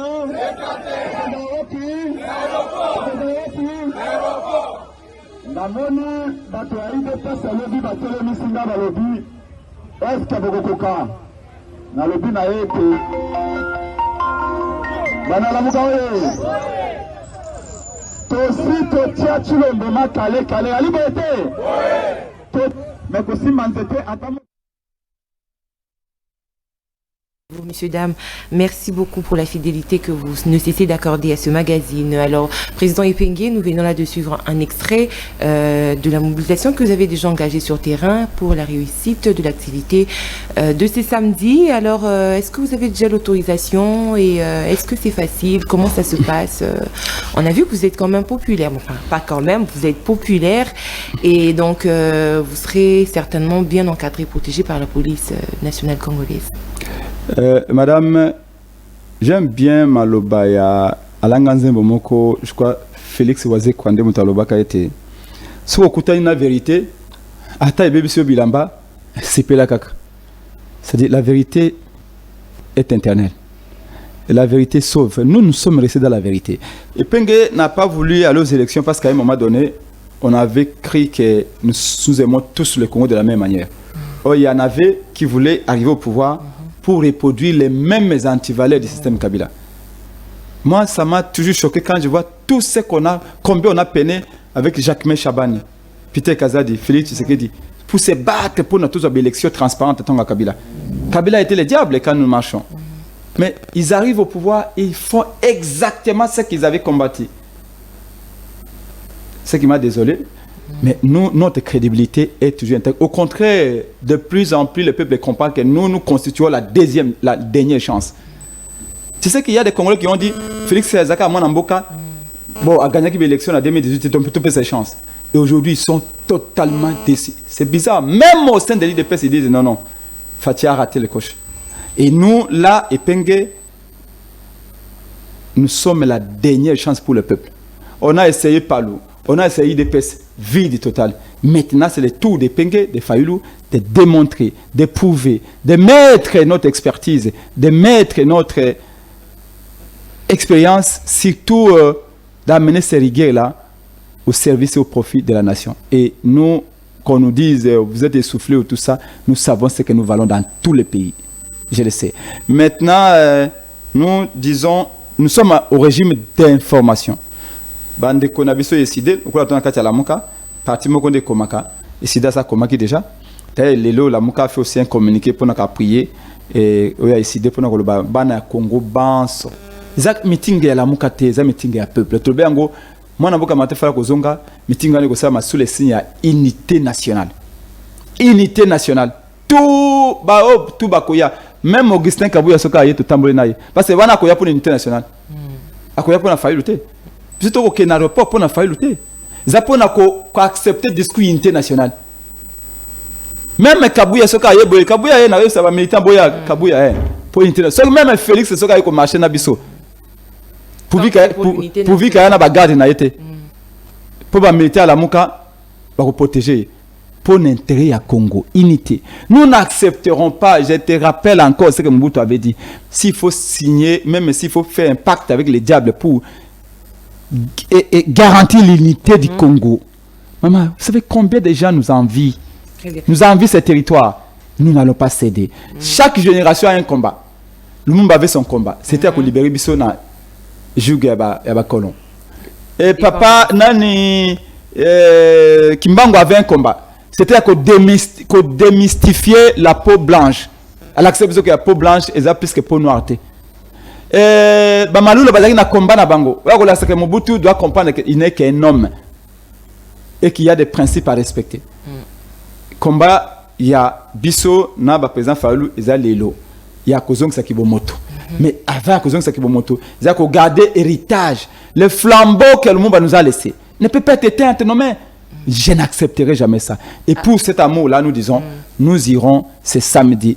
Namoni bato ya IDPS alobi batelemisi nga balobi eske bokokoka nalobi na ye ete bana Lamuka oyo tosi totia Tshilombo makale alibo ete mekosimba nzete ata. Messieurs, dames, merci beaucoup pour la fidélité que vous ne cessez d'accorder à ce magazine. Alors, Président Epengue, nous venons là de suivre un extrait de la mobilisation que vous avez déjà engagée sur terrain pour la réussite de l'activité de ce samedi. Alors, est-ce que vous avez déjà l'autorisation et est-ce que c'est facile? Comment ça se passe? On a vu que vous êtes quand même populaire. Enfin, pas quand même, vous êtes populaire et donc vous serez certainement bien encadré, protégé par la police nationale congolaise. Madame, j'aime bien maloba ya Alanganzembo moko, je crois Félix Waze Kwande Mutaloba ka été. Si vous écoutez la vérité, ata ebe biso bilamba, c'est pela kaka. C'est-à-dire la vérité est éternelle. Et la vérité sauve. Nous sommes restés dans la vérité. Et Epengue n'a pas voulu aller aux élections parce qu'à un moment donné, on avait cru que nous aimons tous le Congo de la même manière. Or, il y en avait qui voulaient arriver au pouvoir pour reproduire les mêmes antivaleurs du système Kabila. Moi, ça m'a toujours choqué quand je vois tout ce qu'on a, combien on a peiné avec Jacques Chabani, Peter Kazadi, Félix Tshisekedi, pour se battre pour notre élection transparente à Kabila. Kabila était le diable quand nous marchons. Mais ils arrivent au pouvoir et ils font exactement ce qu'ils avaient combattu. Ce qui m'a désolé. Mais nous, notre crédibilité est toujours intacte. Au contraire, de plus en plus, le peuple comprend que nous constituons la dernière chance. Tu sais qu'il y a des Congolais qui ont dit Félix Zaka Mwanamboka a gagné l'élection en 2018, on peut toutes ses chances. Et aujourd'hui, ils sont totalement déçus. C'est bizarre. Même au sein de l'IDPS, ils disent non, Fatia a raté le coche. Et nous, là, Epengue, nous sommes la dernière chance pour le peuple. On a essayé Palou. On a essayé des pièces vides total. Maintenant, c'est le tour des Epengue, des Fayulu, de démontrer, de prouver, de mettre notre expertise, de mettre notre expérience, surtout d'amener ces rigueurs-là au service et au profit de la nation. Et nous, qu'on nous dise, vous êtes essoufflés ou tout ça, nous savons ce que nous valons dans tous les pays. Je le sais. Maintenant, nous disons, nous sommes au régime d'information. Bande konabiso décidé au cours de la Lamuka parti moko de komaka et sida ça komaki déjà lelo Lamuka fait aussi un communiqué pour nous prier et on a décidé pour nous ba bana Congo banso zak meeting ya Lamuka te za meeting ya peuple to bengo mwana boka matefala kozonga meeting ngane ko sama sous les signes ya unité nationale tout ba tout bakoya même Augustin Kabuya soka yeto tambole naye parce que bana koya pour l'unité nationale akoya pour na faillu te plutôt qu'au aéroport pour na failli lutter. Ils ont accepté le discours international. Même Kabuya soka yeboy Kabuya na ça va militant boya Kabuya pour international. Même Félix soka ko marcher na biso. Pour vivre na ba garde na été. Pour ba militaire la muka ba ko protéger. pour l'intérêt à Congo, unité. Nous n'accepterons pas, je te rappelle encore ce que Mobutu avait dit, s'il faut signer, même s'il faut faire un pacte avec les diables pour garantir l'unité du Congo. Maman, vous savez combien de gens nous envient? Nous envient ces territoires. Nous n'allons pas céder. Chaque génération a un combat. Le monde avait son combat. C'était à libérer Bissona, Jugue et Colon. Et papa, Nani, Kimbango avait un combat. C'était à démystifier la peau blanche. À l'accepter que la peau blanche est plus que peau noire. Bamalou, le combat na bango. Mobutu doit comprendre qu'il n'est qu'un homme et qu'il y a des principes à respecter. Combat, il y a Bisso, Naba, président Fayulu, il y a Lelo, il y a Kozong Sakibomoto. Mais avant Kozong Sakibomoto, il y a qu'à garder héritage. Le flambeau que le monde nous a laissé ne peut pas être éteint entre nos mains. Je n'accepterai jamais ça. Et pour cet amour-là, nous disons, nous irons ce samedi.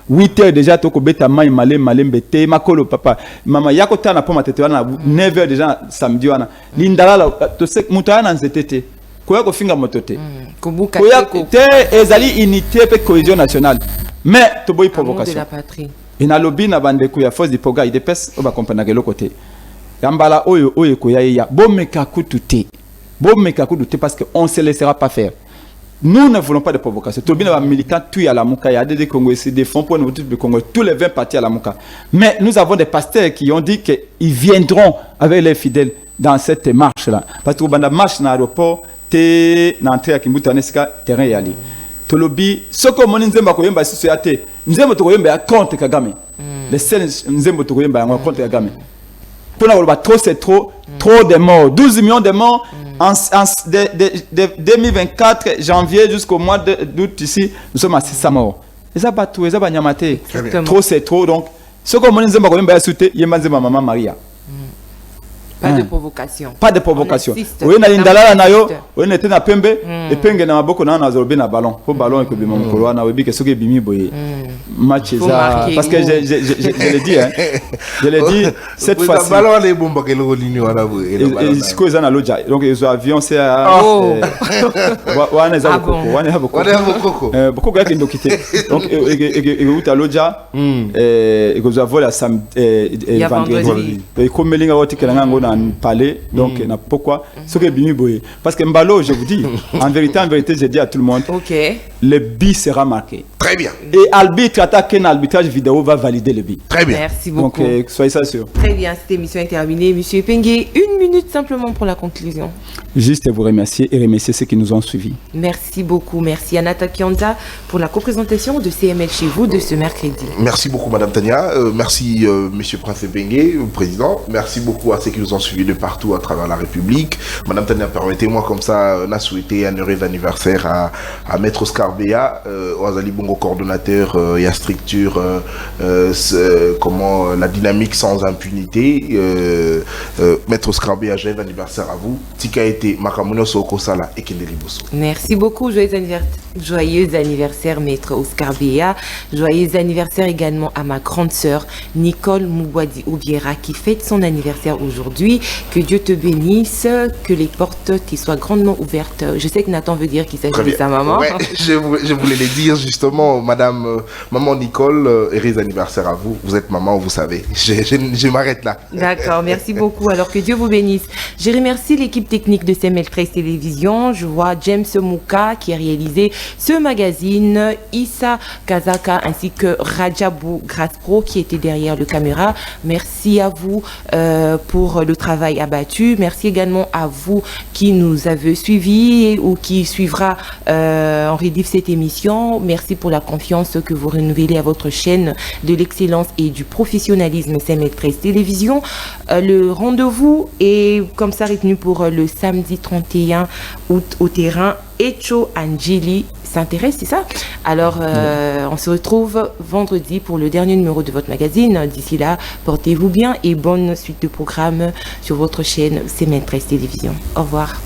8h déjà, toko beta mai malem bete makolo papa. Maman yako tana po matete wana 9h déjà samedi wana. Lindala to se mutana nzetete. Koya ko finga motote. Koya te ezali unité pe cohésion nationale. Mais to boy provocation. De la patrie. Et na lobby na bande ko ya force de poga ide pes o ba comprendre ke lokote. Yambala oyo koya ya bomeka kutute. Parce qu'on ne se laissera pas faire. Nous ne voulons pas de provocation. Tout le monde militant tué à la Mouka. Il y a des Congolais, des fonds pour nous, tous les 20 partis à la Mouka. Mais nous avons des pasteurs qui ont dit qu'ils viendront avec les fidèles dans cette marche-là. Parce que dans la marche dans l'aéroport, tu dans l'entrée à Kimbuta, terrain y aller. Tu lobby, ce que nous avons koyemba si c'est nous avons koyemba contre Kagame. Les seuls nous avons koyemba contre Kagame. Pour nous trop c'est trop de morts, 12 millions de morts. De 2024 janvier jusqu'au mois d'août ici, nous sommes à 600 morts. Trop c'est trop, donc ce que nous avons maman Maria. Pas de provocation. Pas de provocation. Oui, on a une dalala nayo, on était na pembe, et penge na maboko na azorbe na ballon. Pour ballon que bimon kolo na webi que ce que bimi boye. Match ça parce que je l'ai dit hein. Je l'ai dit cette fois-ci. Ballon les bombes que le ligne wana boye. Et ce que ça na loja. Donc les avions c'est wana za boko, wana boko. Beaucoup gars qui nous quitté. Donc et uta loja et que voler à samedi vendredi. Et comme melinga woti kelanga ngona parler donc pourquoi ce que bimi boye parce que Mbalo je vous dis en vérité je dis à tout le monde le but sera marqué très bien et arbitre attaque un arbitrage vidéo va valider le but très bien merci beaucoup donc soyez ça sûr très bien cette émission est terminée monsieur Pengue 1 minute simplement pour la conclusion juste vous remercier et remercier ceux qui nous ont suivis merci beaucoup merci Anata Kianda pour la co-présentation de CML chez vous de ce mercredi merci beaucoup madame Tania merci monsieur Prince Pengue président merci beaucoup à ceux qui nous ont suivis de partout à travers la République. Madame Tania, permettez-moi comme ça, on a souhaité un heureux anniversaire à Maître Oscar Béa, Oazali Bongo coordonnateur, il y a structure, comment la dynamique sans impunité. Maître Oscar Béa, joyeux anniversaire à vous. Tika été Makamuno Soko Sala et Kendeli Bosso. Merci beaucoup, joyeux anniversaire Maître Oscar Béa. Joyeux anniversaire également à ma grande sœur Nicole Moubouadi Oubiera qui fête son anniversaire aujourd'hui. Que Dieu te bénisse, que les portes t'y soient grandement ouvertes. Je sais que Nathan veut dire qu'il s'agit de sa maman. Ouais, je voulais le dire justement, madame, maman Nicole, heureux anniversaire à vous. Vous êtes maman, vous savez. Je m'arrête là. D'accord, merci beaucoup. Alors que Dieu vous bénisse. Je remercie l'équipe technique de CML 13 Télévision. Je vois James Mouka qui a réalisé ce magazine, Issa Kazaka ainsi que Rajabou Graspro qui était derrière le caméra. Merci à vous pour le travail abattu. Merci également à vous qui nous avez suivis ou qui suivra en rediff cette émission. Merci pour la confiance que vous renouvelez à votre chaîne de l'excellence et du professionnalisme CML 13 Télévision. Le rendez-vous est comme ça retenu pour le samedi 31 août au terrain. Echo Angeli s'intéresse, c'est ça? Alors, on se retrouve vendredi pour le dernier numéro de votre magazine. D'ici là, portez-vous bien et bonne suite de programmes sur votre chaîne CML 13 Télévision. Au revoir.